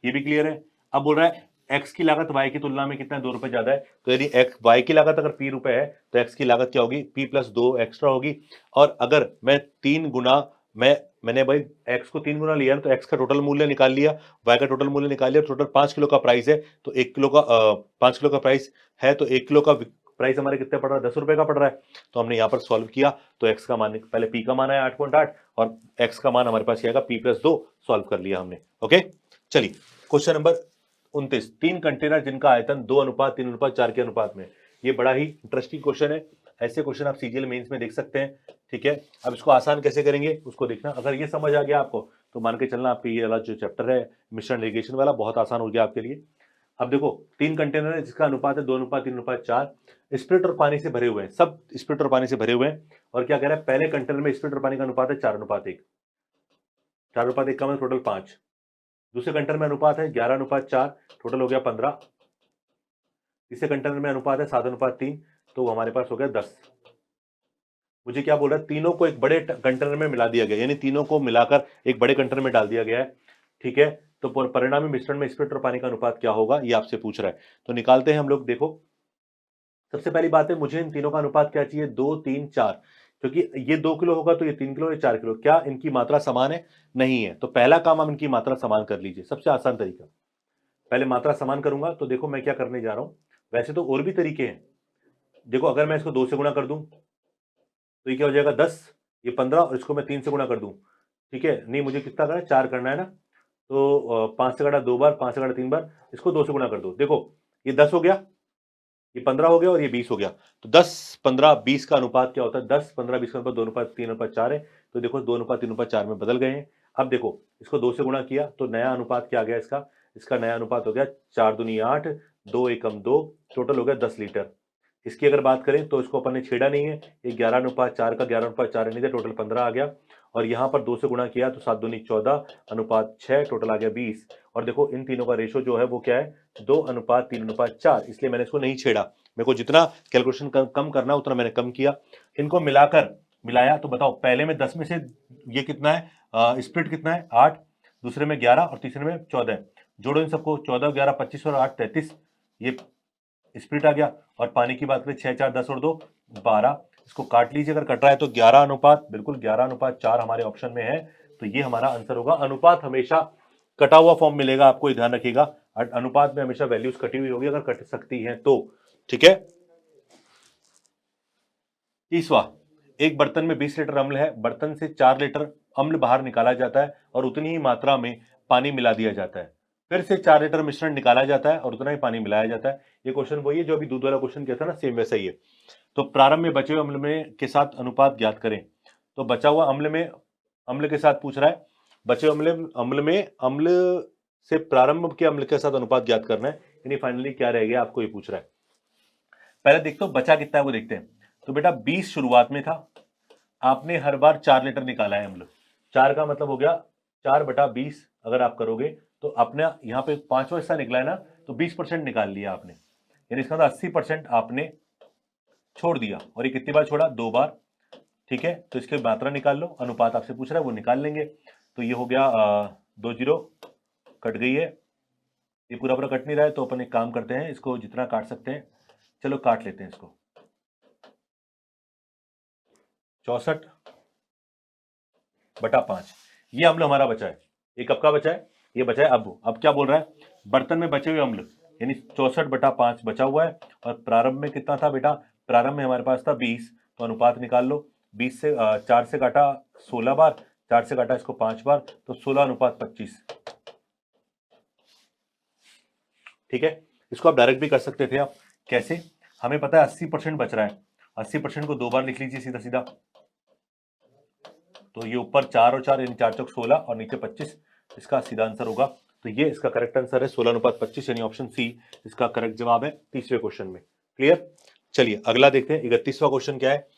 ये भी क्लियर है। अब बोल रहा है एक्स की लागत वाई की तुलना में कितना है, 2 रुपए ज्यादा है। तो यदि एक्स वाई की लागत अगर पी रुपए है, तो एक्स की लागत क्या होगी, पी प्लस 2 एक्स्ट्रा होगी। और अगर मैं 3 गुना मैंने भाई एक्स को 3 गुना लिया, तो एक्स का टोटल मूल्य निकाल लिया, वाई का टोटल मूल्य निकाल लिया, टोटल 5 किलो का प्राइस है, तो 1 किलो का 5 किलो का प्राइस है, तो 1 किलो का प्राइस हमारे कितने पड़ रहा है, 10 रुपए का पड़ रहा है। तो हमने यहाँ पर सॉल्व किया, तो एक्स का मान, पहले पी का मान है 8.8 और एक्स का मान हमारे पास क्या आएगा, पी प्लस 2, सॉल्व कर लिया हमने। ओके, चलिए क्वेश्चन नंबर 29, 3 कंटेनर जिनका आयतन 2:3:4 के अनुपात में। ये बड़ा ही इंटरेस्टिंग क्वेश्चन है, ऐसे क्वेश्चन आप सीजीएल मेंस में देख सकते हैं, ठीक है। अब इसको आसान कैसे करेंगे उसको देखना, अगर ये समझ आ गया आपको तो मान के चलना आपके ये वाला जो चैप्टर है मिश्रण इरिगेशन वाला, बहुत आसान हो गया आपके लिए। अब देखो 3 कंटेनर है जिसका अनुपात है 2:3:4, स्प्रिट और पानी से भरे हुए हैं, सब स्प्रिट और पानी से भरे हुए हैं। और क्या कह रहा है, पहले कंटेनर में स्प्रिट और पानी का अनुपात है 4:1, 4:1 का मतलब टोटल 5। दूसरे कंटेनर में अनुपात है 11:4, टोटल हो गया 15। तीसरे कंटेनर में अनुपात है 7:3, तो हमारे पास हो गया 10। मुझे क्या बोल रहा है, तीनों को एक बड़े कंटेनर में मिला दिया गया, यानी तीनों को मिलाकर एक बड़े कंटेनर में डाल दिया गया है, ठीक है। तो परिणामी मिश्रण में स्प्रिट और पानी का अनुपात क्या होगा, ये आपसे पूछ रहा है। तो निकालते हैं हम लोग। देखो सबसे पहली बात है, मुझे इन तीनों का अनुपात क्या चाहिए, 2 3 4, क्योंकि ये 2 किलो होगा तो ये 3 किलो, ये 4 किलो, क्या इनकी मात्रा समान है, नहीं है। तो पहला काम हम इनकी मात्रा समान कर लीजिए, सबसे आसान तरीका, पहले मात्रा समान करूंगा। तो देखो मैं क्या करने जा रहा हूं, वैसे तो और भी तरीके हैं। देखो अगर मैं इसको 2 से गुणा कर दूं तो ये क्या हो जाएगा 10, ये 15, और इसको मैं 3 से गुणा कर दूं, ठीक है। नहीं, मुझे कितना करना है, 4 करना है ना। तो 5 से काटा 2 बार, 5 से काटा 3 बार, इसको 2 से गुणा कर दो। देखो ये 10 हो गया, ये 15 हो गया, और ये 20 हो गया। तो 10 15 20 का अनुपात क्या होता है, 10 15 20 का अनुपात 2:3:4 है। तो देखो 2:3:4 में बदल गए हैं। अब देखो इसको 2 से गुणा किया तो नया अनुपात क्या आ गया इसका, इसका नया अनुपात हो गया 4 दूनी 8, 2 एकम 2, टोटल हो गया 10 लीटर। इसकी अगर बात करें तो इसको अपन ने छेड़ा नहीं है, ये 11:4 का 11:4 नहीं था, टोटल 15 आ गया। और यहाँ पर 2 से गुणा किया तो 7 दूनी 14, अनुपात 6, टोटल आ गया 20। और देखो इन तीनों का रेशो जो है वो क्या है, 2:3:4, इसलिए मैंने इसको नहीं छेड़ा। मेरे को जितना कैलकुलेशन कम करना उतना मैंने कम किया। इनको मिलाया तो बताओ, पहले में 10 में से ये कितना है, स्प्लिट कितना है 8, दूसरे में 11 और तीसरे में 14। जोड़ो इन सबको, 14 11 25 और 8 33, ये स्प्लिट आ गया। और पानी की बात करें 6 4 10 और 2 12, इसको काट लीजिए अगर कट रहा है तो 11 अनुपात, बिल्कुल 11:4 हमारे ऑप्शन में है। तो ये हमारा आंसर होगा। अनुपात हमेशा कटा हुआ फॉर्म मिलेगा आपको, ये ध्यान रखिएगा। अनुपात में हमेशा वैल्यूज कटी हुई होगी, अगर कट सकती हैं तो, ठीक है। तीसवा, एक बर्तन में 20 लीटर अम्ल है, बर्तन से 4 लीटर अम्ल बाहर निकाला जाता है और उतनी ही मात्रा में पानी मिला दिया जाता है। फिर से 4 लीटर मिश्रण निकाला जाता है और उतना ही पानी मिलाया जाता है। ये क्वेश्चन वही है जो अभी दूध वाला क्वेश्चन किया था ना, सेम वैसा ही है। तो प्रारंभ में बचे हुए अम्ल में के साथ अनुपात ज्ञात करें। तो बचा हुआ अम्ल के साथ पूछ रहा है, बचे हुए अम्ल से प्रारंभ के अम्ल के साथ अनुपात ज्ञात करना है, यानी फाइनली क्या रह गया आपको ये पूछ रहा है। पहले देखते हो बचा कितना है वो देखते हैं। तो बेटा 20 शुरुआत में था, आपने हर बार 4 लीटर निकाला है अम्ल, 4 का मतलब हो गया 4/20, अगर आप करोगे तो अपने यहाँ पे 5वां हिस्सा निकला है ना, तो 20% निकाल लिया आपने, यानी इसका मतलब 80% आपने छोड़ दिया। और ये कितनी बार छोड़ा, 2 बार, ठीक है। तो इसकी मात्रा निकाल लो, अनुपात आपसे पूछ रहा है वो निकाल लेंगे। तो ये हो गया 2 जीरो कट गई है, ये पूरा पूरा कट नहीं रहा है, तो अपन एक काम करते हैं, इसको जितना काट सकते हैं चलो काट लेते हैं इसको। 64/5 ये अम्ल हमारा बचा है। ये कब का बचा है? ये बचा है अब क्या बोल रहा है? बर्तन में बचे हुए अम्ल यानी 64/5 बचा हुआ है। और प्रारंभ में कितना था बेटा? प्रारंभ में हमारे पास था 20, तो अनुपात निकाल लो। 20 से 4 से काटा 16 बार, 4 से काटा इसको 5 बार, तो 16/25। ठीक है, इसको आप डायरेक्ट भी कर सकते थे। आप कैसे? हमें पता है 80% बच रहा है, 80% को 2 बार लिख लीजिए सीधा सीधा। तो ये ऊपर 4 और 4 यानी 4 चौक 16 और नीचे 25, इसका सीधा आंसर होगा। तो ये इसका करेक्ट आंसर है 16/25 यानी ऑप्शन सी इसका करेक्ट जवाब है तीसरे क्वेश्चन में। क्लियर? चलिए अगला देखते हैं। 31वां क्वेश्चन क्या है?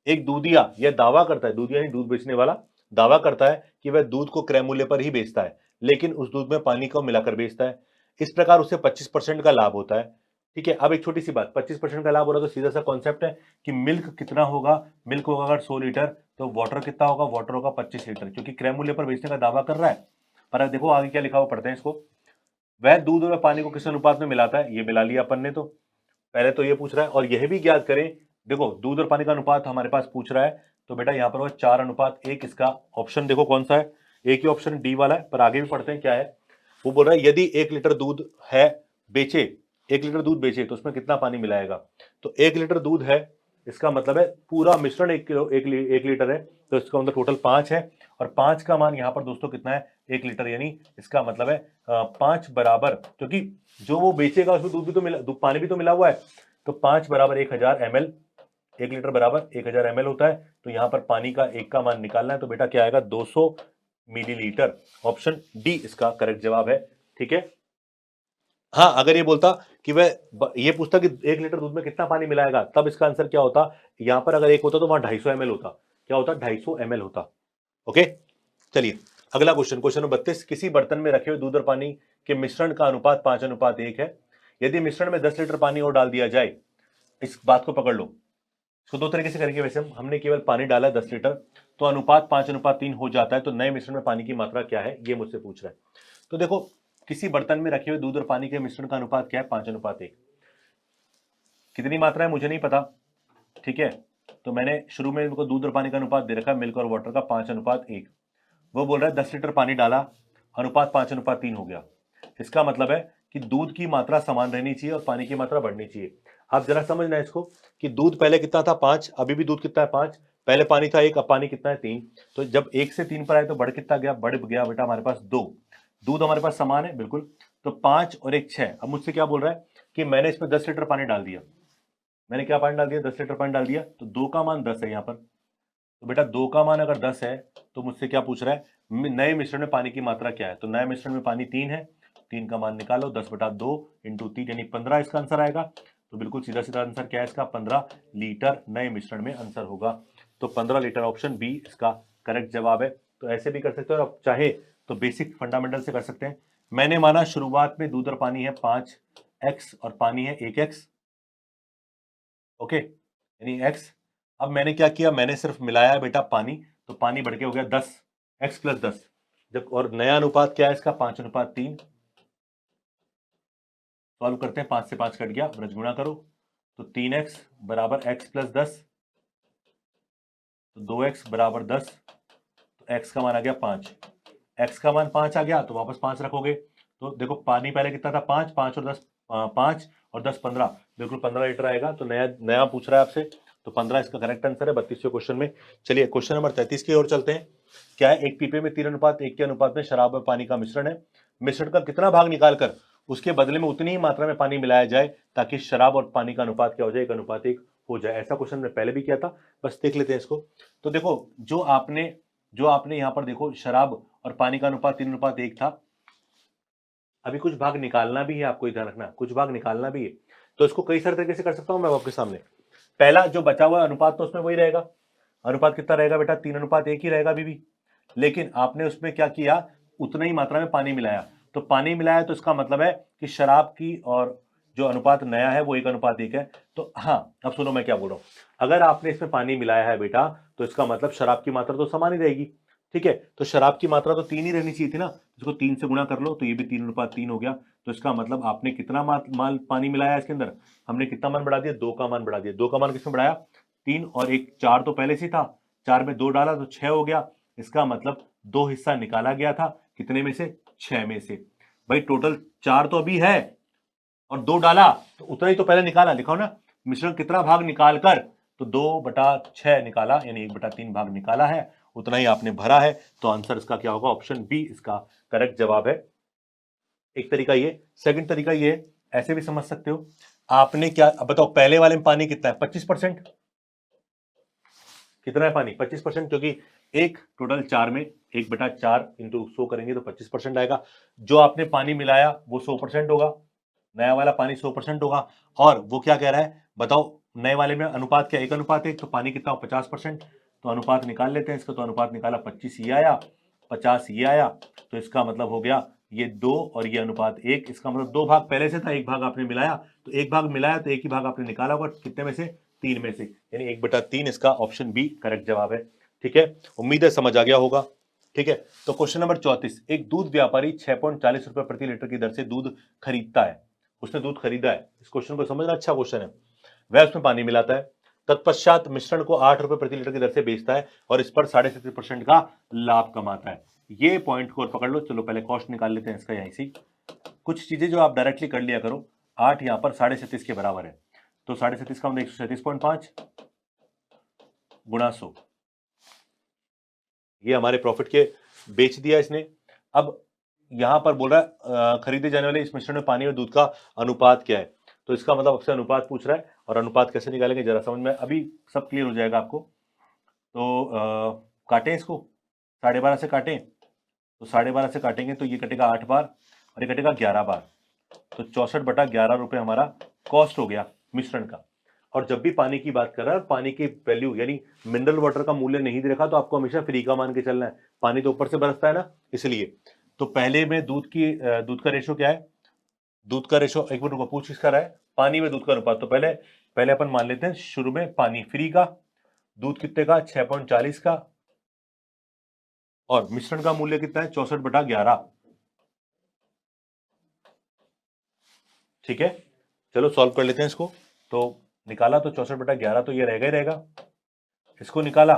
एक दूधिया यह दावा करता है, दूधिया यानी दूध बेचने वाला, दावा करता है कि वह दूध को क्रय मूल्य पर ही बेचता है, लेकिन उस दूध में पानी को मिलाकर बेचता है। इस प्रकार उसे 25% का लाभ होता है। ठीक है, अब एक छोटी सी बात, 25% का लाभ हो रहा है तो सीधा सा कॉन्सेप्ट है कि मिल्क कितना होगा? मिल्क होगा अगर 100 लीटर, तो वाटर कितना होगा? वाटर होगा 25 लीटर, क्योंकि क्रय मूल्य पर बेचने का दावा कर रहा है। पर अब देखो आगे क्या लिखा हुआ, पढ़ते हैं इसको। वह दूध और पानी को किस अनुपात में मिलाता है? ये मिला लिया अपन ने। तो पहले तो ये पूछ रहा है और यह भी ज्ञात करें। देखो दूध और पानी का अनुपात हमारे पास पूछ रहा है, तो बेटा यहाँ पर वो 4:1 इसका ऑप्शन देखो कौन सा है? एक ही ऑप्शन डी वाला है, पर आगे भी पढ़ते हैं क्या है। वो बोल रहा है यदि 1 लीटर दूध है बेचे, 1 लीटर दूध बेचे तो उसमें कितना पानी मिलाएगा? तो 1 लीटर दूध है, इसका मतलब है पूरा मिश्रण 1 लीटर है, तो इसका मतलब टोटल 5 है। और 5 का मान यहाँ पर दोस्तों कितना है? 1 लीटर, यानी इसका मतलब है 5 बराबर, क्योंकि जो वो बेचेगा उसमें दूध भी तो मिला, पानी भी तो मिला हुआ है। तो 5 बराबर 1000 ml, 1 लीटर बराबर 1000 ml होता है। तो यहाँ पर पानी का एक का मान निकालना है, तो बेटा क्या आएगा? 200 मिलीलीटर। ऑप्शन डी इसका करेक्ट जवाब है। ठीक है, हाँ अगर ये बोलता कि वह ये पूछता कि 1 लीटर दूध में कितना पानी मिलाएगा, तब इसका आंसर क्या होता? यहाँ पर अगर 1 होता तो वहां 250 ml होता। क्या होता? 250 ml होता। ओके, चलिए अगला क्वेश्चन, क्वेश्चन नंबर 32। किसी बर्तन में रखे हुए दूध और पानी के मिश्रण का अनुपात 5:1 है। यदि मिश्रण में 10 लीटर पानी और डाल दिया जाए, इस बात को पकड़ लो। इसको दो तरीके से करेंगे वैसे हमने केवल पानी डाला 10 लीटर, तो अनुपात 5:3 हो जाता है। तो नए मिश्रण में पानी की मात्रा क्या है, ये मुझसे पूछ रहा है। तो देखो किसी बर्तन में रखे हुए दूध और पानी के मिश्रण का अनुपात क्या है? 5:1। कितनी मात्रा है मुझे नहीं पता, ठीक है, तो मैंने शुरू में इनको दूध और पानी का अनुपात दे रखा है, मिल्क और वाटर का 5:1। वो बोल रहा है 10 लीटर पानी डाला, अनुपात 5:3 हो गया। इसका मतलब है कि दूध की मात्रा समान रहनी चाहिए और पानी की मात्रा बढ़नी चाहिए। आप जरा समझना है इसको कि दूध पहले कितना था? 5, अभी भी दूध कितना है? 5। पहले पानी था 1, अब पानी कितना है? 3। तो जब 1 से 3 पर आए तो बढ़ कितना गया? बढ़ गया बेटा हमारे पास 2। दूध हमारे पास समान है बिल्कुल, तो 5 और 1 6। अब मुझसे क्या बोल रहा है कि मैंने इसमें 10 लीटर पानी डाल दिया। मैंने क्या पानी डाल दिया? 10 लीटर पानी डाल दिया, तो 2 का मान 10 है यहाँ पर। तो बेटा 2 का मान अगर 10 है तो मुझसे क्या पूछ रहा है? नए मिश्रण में पानी की मात्रा क्या है? तो नए मिश्रण में पानी 3 है, 3 का मान निकालो, 10/2 इंटू 3 यानी 15 इसका आंसर आएगा। तो बिल्कुल सीधा सीधा आंसर क्या है इसका? 15 लीटर नए मिश्रण में आंसर होगा। तो 15 लीटर ऑप्शन बी इसका करेक्ट जवाब है। तो ऐसे भी कर सकते हो, और आप चाहे तो बेसिक फंडामेंटल से कर सकते हैं। मैंने माना शुरुआत में दूध और पानी है 5x और पानी है 1x, ओके, यानी x। अब मैंने क्या किया? मैंने सिर्फ मिलाया है बेटा पानी, तो पानी बढ़ के हो गया 10, x प्लस 10। जब और नया अनुपात क्या है इसका? 5:3। सॉल्व करते हैं, 5 से 5 कट गया, ब्रज गुणा करो, तो 3x बराबर x प्लस 10, तो 2x बराबर 10, तो x का मान आ गया 5। x का मान 5 आ गया तो वापस 5 रखोगे, तो देखो पानी पहले कितना था? 5, 5 और 10, 5 और 10 15, बिल्कुल 15 लीटर आएगा। तो नया नया पूछ रहा है आपसे, तो 15 इसका करेक्ट आंसर है 32वें क्वेश्चन में। चलिए क्वेश्चन नंबर 33 की ओर चलते हैं। क्या है? एक पीपे में 3:1 के अनुपात में शराब और पानी का मिश्रण है। मिश्रण का कितना भाग निकालकर उसके बदले में उतनी ही मात्रा में पानी मिलाया जाए ताकि शराब और पानी का अनुपात क्या हो जाए? 1:1 हो जाए। ऐसा क्वेश्चन मैंने पहले भी किया था, बस देख लेते हैं इसको। तो देखो जो आपने यहाँ पर देखो शराब और पानी का अनुपात 3:1 था। अभी कुछ भाग निकालना भी है, आपको ध्यान रखना, कुछ भाग निकालना भी है। तो इसको कई सारे तरीके से कर सकता हूं मैं आपके सामने। पहला जो बचा हुआ अनुपात तो उसमें वही रहेगा। अनुपात कितना रहेगा बेटा? 3:1 ही रहेगा अभी भी। लेकिन आपने उसमें क्या किया? उतना ही मात्रा में पानी मिलाया। तो पानी मिलाया तो इसका मतलब है कि शराब की और जो अनुपात नया है वो 1:1 है। तो हाँ, अब सुनो मैं क्या बोल रहा हूं। अगर आपने इसमें पानी मिलाया है बेटा, तो इसका मतलब शराब की मात्रा तो समान ही रहेगी। ठीक है, तो शराब की मात्रा तो 3 ही रहनी चाहिए थी ना, इसको 3 से गुणा कर लो तो ये भी 3:3 हो गया। तो इसका मतलब आपने कितना माल पानी मिलाया इसके अंदर, हमने कितना मान बढ़ा दिया, 2 का मान बढ़ा दिया। 2 का मान किसमें बढ़ाया, 3 और 1 4 तो पहले से ही था, 4 में 2 डाला तो 6 हो गया। इसका मतलब 2 हिस्सा निकाला गया था, कितने में से, 6 में से। भाई टोटल 4 तो अभी है और 2 डाला तो उतना ही तो पहले निकाला, लिखा हो ना मिश्रण कितना भाग निकाल कर, तो 2/6 निकाला, यानी 1/3 भाग निकाला है, उतना ही आपने भरा है। तो आंसर इसका क्या होगा, ऑप्शन बी इसका करेक्ट जवाब है। एक तरीका ये, सेकंड तरीका ये, ऐसे भी समझ सकते हो। आपने क्या, अब बताओ पहले वाले में पानी कितना है, 25%। कितना है पानी, 25%, क्योंकि एक टोटल 4 में 1/4 इंटू 100 करेंगे तो 25% आएगा। जो आपने पानी मिलाया वो 100% होगा, नया वाला पानी 100% होगा। और वो क्या कह रहा है बताओ, नए वाले में अनुपात क्या, 1:1, तो पानी कितना हो, 50%। तो अनुपात निकाल लेते हैं इसका, तो अनुपात निकाला 25 ये आया, 50 ये आया। तो इसका मतलब हो गया ये 2 और ये अनुपात 1। इसका मतलब 2 भाग पहले से था, 1 भाग आपने मिलाया, तो 1 भाग मिलाया तो 1 ही भाग आपने निकाला होगा, कितने में से, 3 में से, यानी 1/3 इसका ऑप्शन बी करेक्ट जवाब है। ठीक है, उम्मीद है समझ आ गया होगा। ठीक है, तो क्वेश्चन नंबर 34, एक दूध व्यापारी 6.40 रुपए प्रति लीटर की दर से दूध खरीदता है। उसने दूध खरीदा है, इस क्वेश्चन को समझना, अच्छा क्वेश्चन है। वह उसमें पानी मिलाता है, तत्पश्चात मिश्रण को 8 रुपए प्रति लीटर की दर से बेचता है और इस पर 37% का लाभ कमाता है। ये पॉइंट को और पकड़ लो। चलो पहले कॉस्ट निकाल लेते हैं इसका, यहीं से कुछ चीजें जो आप डायरेक्टली कर लिया करो। 8 यहां पर 37.5 के बराबर है, तो 37.5 का मतलब 137.5 गुणा 100, ये हमारे प्रॉफिट के बेच दिया इसने। अब यहां पर बोल रहा है खरीदे जाने वाले इस मिश्रण में पानी और दूध का अनुपात क्या है, तो इसका मतलब आपसे अनुपात पूछ रहा है, और अनुपात कैसे निकालेंगे जरा समझ में, अभी सब क्लियर हो जाएगा आपको। तो काटें इसको, 12.5 से काटें, तो 12.5 से काटेंगे तो ये कटेगा 8 बार और ये कटेगा 11 बार, तो 64/11 रुपए हमारा कॉस्ट हो गया मिश्रण का। और जब भी पानी की बात कर रहा है, पानी की वैल्यू यानी मिनरल वाटर का मूल्य नहीं दे रखा, तो आपको हमेशा फ्री का मान के चलना है, पानी तो ऊपर से बरसता है ना, इसलिए। तो पहले में दूध का रेशो क्या है, दूध का रेशो, एक मिनट रुको, पूछ किसका रहा है, पानी में दूध का अनुपात। तो पहले पहले अपन मान लेते हैं शुरू में पानी फ्री का, दूध कितने का, 6.40 का, और मिश्रण का मूल्य कितना है, 64/11। ठीक है, चलो सॉल्व कर लेते हैं इसको। तो निकाला तो 64/11, तो ये रहेगा ही रहेगा। इसको निकाला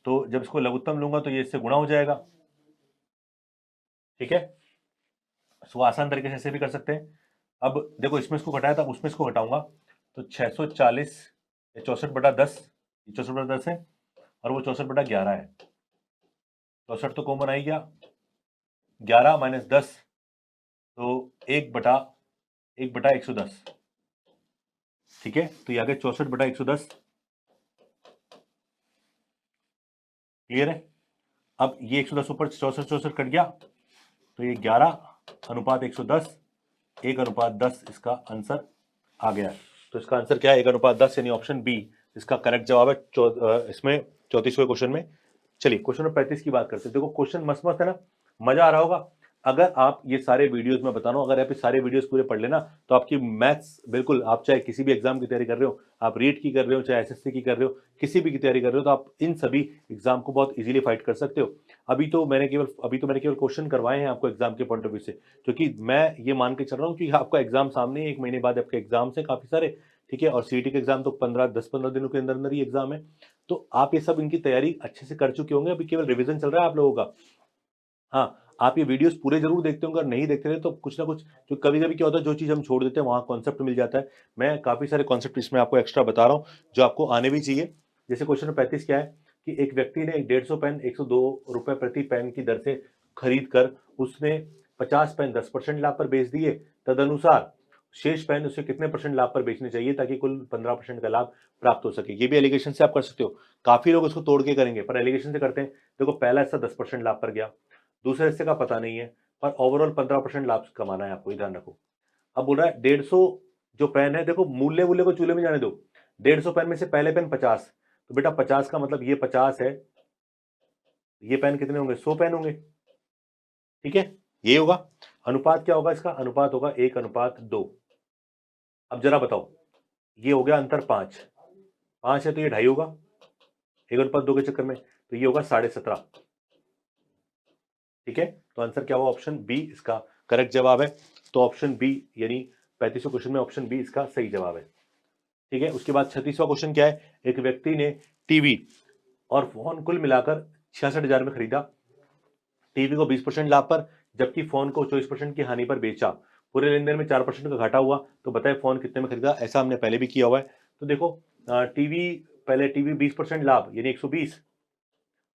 तो जब इसको लघुत्तम लूंगा तो ये इससे गुणा हो जाएगा। ठीक है, इसको आसान तरीके से ऐसे भी कर सकते हैं। अब देखो इसमें इसको घटाया था, उसमें इसको घटाऊंगा, तो 640 64/10, 64/10 है, और वो 64/11 है। 64 तो कॉमन आ ही गया, 11 माइनस 10, तो 1/110। ठीक है, तो ये आ गया 64/110। क्लियर है। अब ये 110 ऊपर 64 कट गया, तो ये 11:110, 1:10 इसका आंसर आ गया। तो इसका आंसर क्या है, 1:10, यानी ऑप्शन बी इसका करेक्ट जवाब है इसमें 34वें क्वेश्चन में। चलिए क्वेश्चन नंबर 35 की बात करते हैं। देखो क्वेश्चन मस्त मस्त है ना, मजा आ रहा होगा। अगर आप ये सारे वीडियोस में बता रहा हूं, अगर आप ये सारे वीडियोस पूरे पढ़ लेना, तो आपकी मैथ्स बिल्कुल, आप चाहे किसी भी एग्जाम की तैयारी कर रहे हो, आप रीट की कर रहे हो, चाहे एसएससी की कर रहे हो, किसी भी की तैयारी कर रहे हो, तो आप इन सभी एग्जाम को बहुत इजीली फाइट कर सकते हो। अभी तो मैंने केवल क्वेश्चन करवाए हैं आपको एग्जाम के पॉइंट ऑफ व्यू से, क्योंकि मैं ये मान के चल रहा हूँ कि आपका एग्जाम सामने है, 1 महीने बाद आपके एग्जाम्स है काफी सारे। ठीक है, और सीईटी के एग्जाम तो 10-15 दिनों के अंदर अंदर ही एग्जाम है। तो आप ये सब इनकी तैयारी अच्छे से कर चुके होंगे, अभी केवल रिवीजन चल रहा है आप लोगों का। हाँ, आप ये वीडियोस पूरे जरूर देखते होंगे, अगर नहीं देखते रहे तो कुछ ना कुछ, जो कभी कभी क्या होता है, जो चीज हम छोड़ देते हैं वहां कॉन्सेप्ट मिल जाता है। मैं काफी सारे कॉन्सेप्ट इसमें आपको एक्स्ट्रा बता रहा हूँ, जो आपको आने भी चाहिए। जैसे क्वेश्चन नंबर 35 क्या है कि एक व्यक्ति ने 150 पेन 102 रुपए प्रति पेन की दर से खरीद कर उसने 50 पेन 10% लाभ पर बेच दिए। तदनुसार शेष पेन उसे कितने परसेंट लाभ पर बेचने चाहिए ताकि कुल 15% का लाभ प्राप्त हो सके। ये भी एलिगेशन से आप कर सकते हो, काफी लोग इसको तोड़ के करेंगे, पर एलिगेशन से करते हैं। देखो पहला हिस्सा 10% लाभ पर गया, दूसरे हिस्से का पता नहीं है, पर ओवरऑल 15% लाभ कमाना है आपको, ध्यान रखो। अब बोल रहा है 150 जो पेन है, देखो मूल्य मूल्य को चूल्हे में जाने दो। 150 पेन में से पहले पेन 50, तो बेटा 50 का मतलब ये 50 है, ये पेन कितने होंगे, 100 पेन होंगे। ठीक है, ये होगा अनुपात। क्या होगा इसका अनुपात, होगा 1:2। अब जरा बताओ, ये हो गया अंतर 5 है, तो ये 2.5 होगा 1:2 के चक्कर में, तो ये होगा 17.5। ठीक है, तो आंसर क्या हुआ? ऑप्शन बी इसका करेक्ट जवाब है। तो ऑप्शन बी यानी 35वें क्वेश्चन में ऑप्शन बी इसका सही जवाब है। ठीक है, उसके बाद 36वां क्वेश्चन क्या है? एक व्यक्ति ने टीवी और फोन कुल मिलाकर 66,000 में खरीदा। टीवी को 20% लाभ पर जबकि फोन को 24% की हानि पर बेचा। पूरे लेन देन में 4% का घाटा हुआ। तो बताए फोन कितने में खरीदा? ऐसा हमने पहले भी किया हुआ है। तो देखो टीवी, पहले टीवी 20% लाभ यानी 120,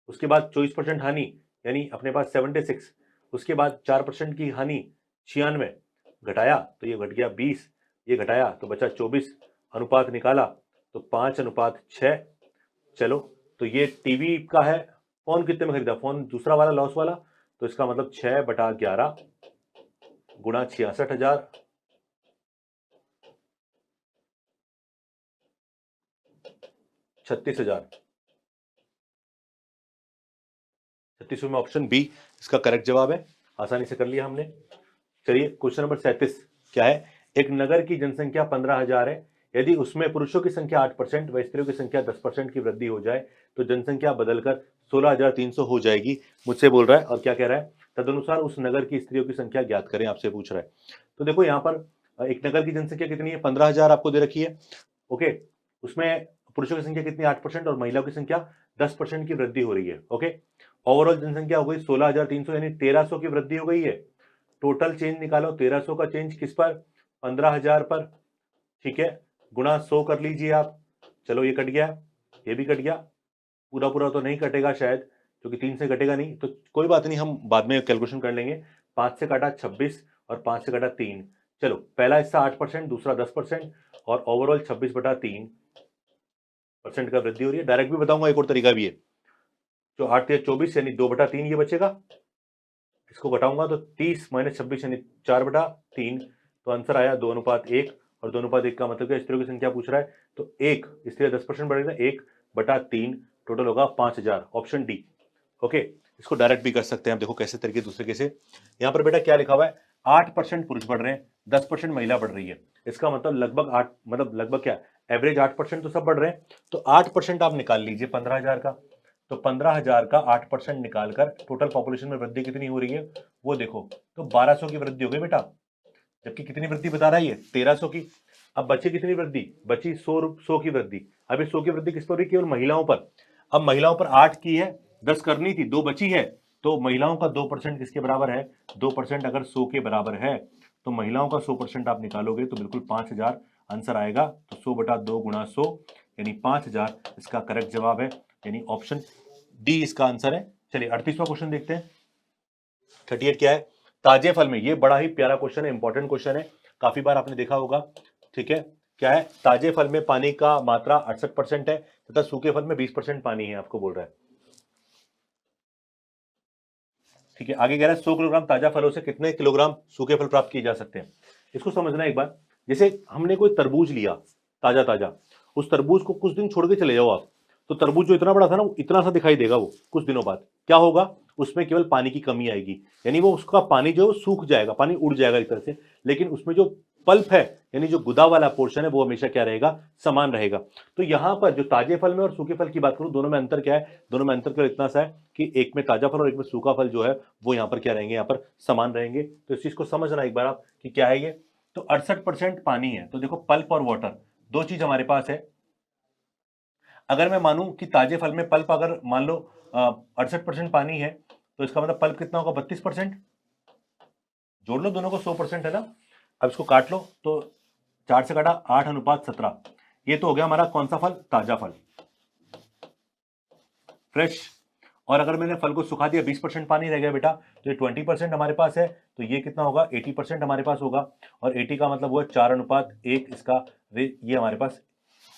उसके बाद 24% हानि यानी अपने पास 76, उसके बाद 4% की हानि 96, घटाया तो ये घट गया 20, ये घटाया तो बचा 24, अनुपात निकाला तो 5:6। चलो, तो ये टीवी का है। फोन कितने में खरीदा? फोन दूसरा वाला लॉस वाला, तो इसका मतलब 6/11 गुणा 66,000, 36,000। 36 में ऑप्शन बी इसका करेक्ट जवाब है। आसानी से कर लिया हमने। चलिए, क्वेश्चन नंबर 37 क्या है? एक नगर की जनसंख्या 15,000 है। यदि उसमें पुरुषों की संख्या 8% व स्त्रियों की संख्या 10% की वृद्धि हो जाए तो जनसंख्या बदलकर 16,300 हो जाएगी। मुझसे बोल रहा है और क्या कह रहा है? तदनुसार उस नगर की स्त्रियों की संख्या ज्ञात करें, आपसे पूछ रहा है। तो देखो यहाँ पर एक नगर की जनसंख्या कितनी है? 15,000 आपको दे रखी है। ओके, उसमें पुरुषों की संख्या कितनी? 8% और महिलाओं की संख्या 10% की वृद्धि हो रही है। ओके, ओवरऑल जनसंख्या हो गई 16,300 यानी 1,300 की वृद्धि हो गई है। टोटल चेंज निकालो, 1,300 का चेंज किस पर? 15,000 पर। ठीक है, गुणा 100 कर लीजिए आप। चलो, ये कट गया, ये भी कट गया। पूरा पूरा तो नहीं कटेगा शायद, क्योंकि 3 से कटेगा नहीं, तो कोई बात नहीं, हम बाद में कैलकुलेशन कर लेंगे। 5 से काटा 26 और 5 से काटा 3। चलो, पहला हिस्सा 8%, दूसरा 10% और ओवरऑल 26/3% का वृद्धि हो रही है। डायरेक्ट भी बताऊंगा, एक और तरीका भी है। जो 8 या 24 यानी 2/3 ये बचेगा। इसको घटाऊंगा तो 30 - 26 यानी 4/3। तो आंसर आया 2:1। और 2:1 का मतलब क्या? स्त्रियों की संख्या पूछ रहा है, तो 1 स्त्री 10% बढ़ेगा, 1/3 टोटल होगा 5,000। Option D. ओके, इसको डायरेक्ट भी कर सकते हैं आप। देखो कैसे तरीके दूसरे से। यहाँ पर बेटा क्या लिखा हुआ है? 8% पुरुष बढ़ रहे हैं, 10% महिला बढ़ रही है। इसका मतलब लगभग 8, मतलब लगभग क्या, एवरेज 8% तो सब बढ़ रहे हैं। तो 8% आप निकाल लीजिए 15,000 का। तो 15,000 का 8% निकालकर टोटल पॉपुलेशन में वृद्धि कितनी हो रही है वो देखो, तो 1,200 की वृद्धि हो गई बेटा। जबकि कितनी वृद्धि बता रहा है ये? 1,300 की। अब बची कितनी वृद्धि? बची 100 की वृद्धि। अब इस 100 की वृद्धि किस पर हो रही है? केवल महिलाओं पर। अब महिलाओं पर 8 की है, 10 करनी थी, 2 बची है। तो महिलाओं का 2% किसके बराबर है? 2% अगर 100 के बराबर है तो महिलाओं का 100% आप निकालोगे तो बिल्कुल 5,000 आंसर आएगा। तो 100/2 गुणा 100 यानी 5,000 इसका करेक्ट जवाब है, यानी ऑप्शन डी इसका आंसर है। चलिए 38वां क्वेश्चन देखते हैं। 38 क्या है? ताजे फल में, ये बड़ा ही प्यारा क्वेश्चन है, इंपॉर्टेंट क्वेश्चन है, काफी बार आपने देखा होगा। ठीक है, क्या है? ताजे फल में पानी का मात्रा 68% है तथा सूखे फल में 20% पानी है, आपको बोल रहा है। ठीक है, आगे कह रहा है 100 किलोग्राम ताजा फलों से कितने किलोग्राम सूखे फल प्राप्त किए जा सकते हैं। इसको समझना एक बार। जैसे हमने कोई तरबूज लिया ताजा ताजा, उस तरबूज को कुछ दिन छोड़ के चले जाओ आप, तो तरबूज जो इतना बड़ा था ना, वो इतना सा दिखाई देगा। वो कुछ दिनों बाद क्या होगा? उसमें केवल पानी की कमी आएगी, यानी वो उसका पानी जो है वो सूख जाएगा, पानी उड़ जाएगा एक तरह से। लेकिन उसमें जो पल्प है, यानी जो गुदा वाला पोर्शन है, वो हमेशा क्या रहेगा? समान रहेगा। तो यहां पर जो ताजे फल में और सूखे फल की बात करूं, दोनों में अंतर क्या है? दोनों में अंतर केवल इतना सा है कि एक में ताजा फल और एक में सूखा फल जो है वो यहाँ पर क्या रहेंगे? यहाँ पर समान रहेंगे। तो इस चीज को समझना एक बार आप कि क्या है ये। तो 68% पानी है। तो देखो, पल्प और वाटर दो चीज हमारे पास है। अगर मैं मानूं कि ताजे फल में पल्प अगर मान लो 68% पानी है, तो इसका मतलब पल्प कितना होगा? 32%। जोड़ लो दोनों को, 100% है ना। अब इसको काट लो, तो 4 से काटा 8:17। ये तो हो गया हमारा कौन सा फल? ताजा फल, फ्रेश। और अगर मैंने फल को सुखा दिया, 20% पानी रह गया बेटा, तो ये 20% हमारे पास है। तो ये कितना होगा? 80% हमारे पास होगा। और 80 का मतलब हुआ 4:1 इसका। ये हमारे पास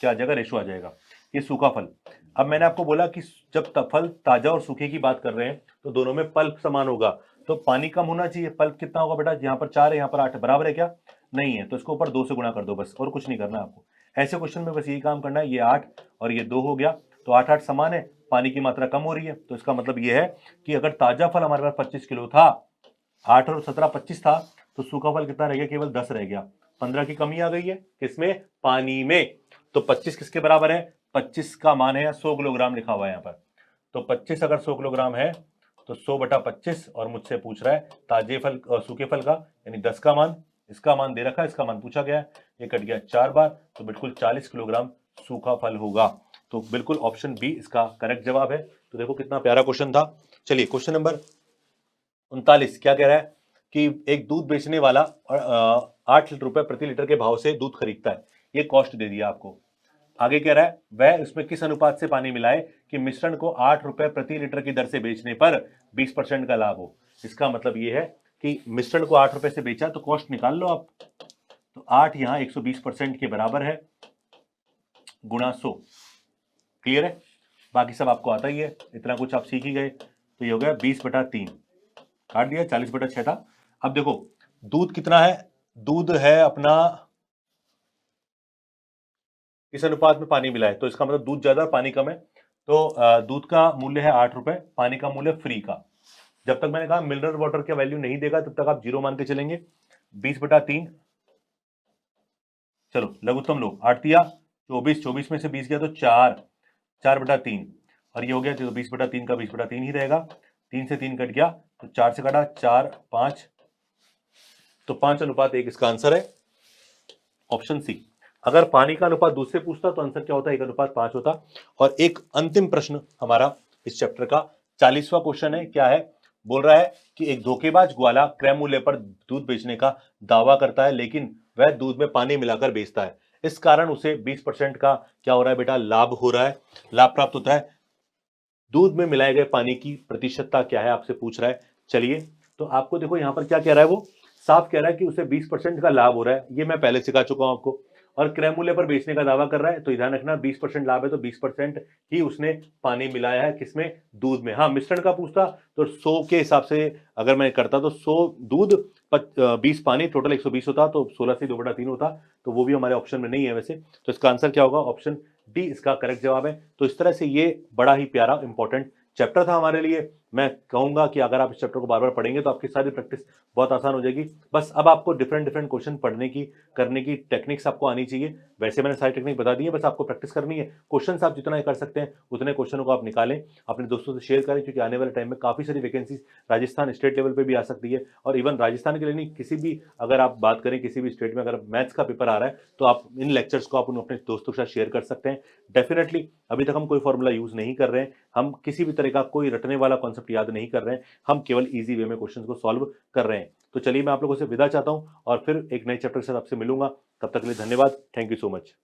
क्या आ जाएगा? रेशो आ जाएगा। ये सूखा फल। अब मैंने आपको बोला कि जब फल ताजा और सूखे की बात कर रहे हैं तो दोनों में पल्प समान होगा, तो पानी कम होना चाहिए। पल्प कितना होगा बेटा? यहाँ पर 4 है, यहाँ पर 8 है, बराबर है क्या? नहीं है, तो इसको ऊपर 2 से गुणा कर दो बस, और कुछ नहीं करना आपको। ऐसे क्वेश्चन में बस यही काम करना है। ये 8 और ये 2 हो गया, तो 8 समान है, पानी की मात्रा कम हो रही है। तो इसका मतलब ये है कि अगर ताजा फल हमारे पास 25 किलो था, 8 और 17 25 था, तो सूखा फल कितना रह गया? केवल 10 रह गया। 15 की कमी आ गई है किसमें? पानी में। तो 25 किसके बराबर है? 25 का मान है 100 किलोग्राम लिखा हुआ है यहाँ पर। तो 25 अगर 100 किलोग्राम है तो 100/25 और मुझसे पूछ रहा है ताजे फल सूखे फल का यानी 10 का मान, इसका मान दे रखा है, इसका मान पूछा गया है, ये कट गया 4 बार, तो बिल्कुल 40 किलोग्राम सूखा फल होगा। तो बिल्कुल ऑप्शन बी इसका करेक्ट जवाब है। तो देखो कितना प्यारा क्वेश्चन था। चलिए क्वेश्चन नंबर 39 क्या कह रहा है कि एक दूध बेचने वाला 8 रुपए प्रति लीटर के भाव से दूध खरीदता है, ये कॉस्ट दे दिया आपको। आगे कह रहा है वह उसमें किस अनुपात से पानी मिलाए कि मिश्रण को 8 रुपए प्रति लीटर की दर से बेचने पर 20% का लाभ हो। इसका मतलब ये है कि मिश्रण को 8 रुपए से बेचा तो कॉस्ट निकाल लो आप। तो 8 यहाँ 120% के बराबर है गुणा 100। क्लियर है? बाकी सब आपको आता ही है, इतना कुछ आप सीख ही गए। तो ये हो गया 20/3, काट दिया, 40/6 था। अब देखो दूध कितना है, दूध है अपना इस अनुपात में पानी मिला है, तो इसका मतलब दूध ज्यादा पानी कम है। तो दूध का मूल्य है 8 रुपए, पानी का मूल्य फ्री का। जब तक मैंने कहा मिनरल वाटर का वैल्यू नहीं देगा तब तक आप 0 मान के चलेंगे। 20/3, चलो लघुत्तम लो, 8 दिया 24, 24 में से 20 गया तो 4, 4/3 और ये हो गया, तो 20/3 का 20/3 ही रहेगा। 3 से 3 कट गया तो 4 से कटा 4, 5, तो 5:1 इसका आंसर है ऑप्शन सी। अगर पानी का अनुपात दूध से पूछता तो आंसर क्या होता, 1:5 होता। और एक अंतिम प्रश्न हमारा इस चैप्टर का 40वां क्वेश्चन है, क्या है, बोल रहा है कि एक धोखेबाज ग्वाला क्रय मूल्य पर दूध बेचने का दावा करता है लेकिन वह दूध में पानी मिलाकर बेचता है, इस कारण उसे 20% का क्या हो रहा है बेटा, लाभ हो रहा है, लाभ प्राप्त होता है। दूध में मिलाए गए पानी की प्रतिशतता क्या है आपसे पूछ रहा है। चलिए तो आपको देखो यहां पर क्या कह रहा है, वो साफ कह रहा है कि उसे 20% का लाभ हो रहा है, ये मैं पहले सिखा चुका हूं आपको। और क्रय मूल्य पर बेचने का दावा कर रहा है, तो ध्यान रखना 20% लाभ है तो 20% ही उसने पानी मिलाया है, किसमें, दूध में। हाँ मिश्रण का पूछता तो 100 के हिसाब से अगर मैं करता तो 100 दूध 20 पानी, टोटल 120 होता, तो 16 से 2/3 होता, तो वो भी हमारे ऑप्शन में नहीं है वैसे। तो इसका आंसर क्या होगा, ऑप्शन डी इसका करेक्ट जवाब है। तो इस तरह से ये बड़ा ही प्यारा इंपॉर्टेंट चैप्टर था हमारे लिए। मैं कहूंगा कि अगर आप इस चैप्टर को बार बार पढ़ेंगे तो आपकी सारी प्रैक्टिस बहुत आसान हो जाएगी। बस अब आपको डिफरेंट डिफरेंट क्वेश्चन पढ़ने की, करने की टेक्निक्स आपको आनी चाहिए। वैसे मैंने सारी टेक्निक बता दी है, बस आपको प्रैक्टिस करनी है। क्वेश्चन आप जितना कर सकते हैं उतने क्वेश्चनों को आप निकालें, अपने दोस्तों से शेयर करें, क्योंकि आने वाले टाइम में काफी सारी वैकेंसी राजस्थान स्टेट लेवल पे भी आ सकती है। और इवन राजस्थान के लिए नहीं, किसी भी अगर आप बात करें किसी भी स्टेट में अगर मैथ्स का पेपर आ रहा है तो आप इन लेक्चर्स को आप अपने दोस्तों के साथ शेयर कर सकते हैं। डेफिनेटली अभी तक हम कोई फॉर्मूला यूज नहीं कर रहे हैं, हम किसी भी तरह का कोई रटने वाला कॉन्सेप्ट याद नहीं कर रहे हैं, हम केवल इजी वे में क्वेश्चंस को सॉल्व कर रहे हैं। तो चलिए मैं आप लोगों से विदा चाहता हूं और फिर एक नए चैप्टर के साथ आपसे मिलूंगा। तब तक के लिए धन्यवाद, थैंक यू सो मच।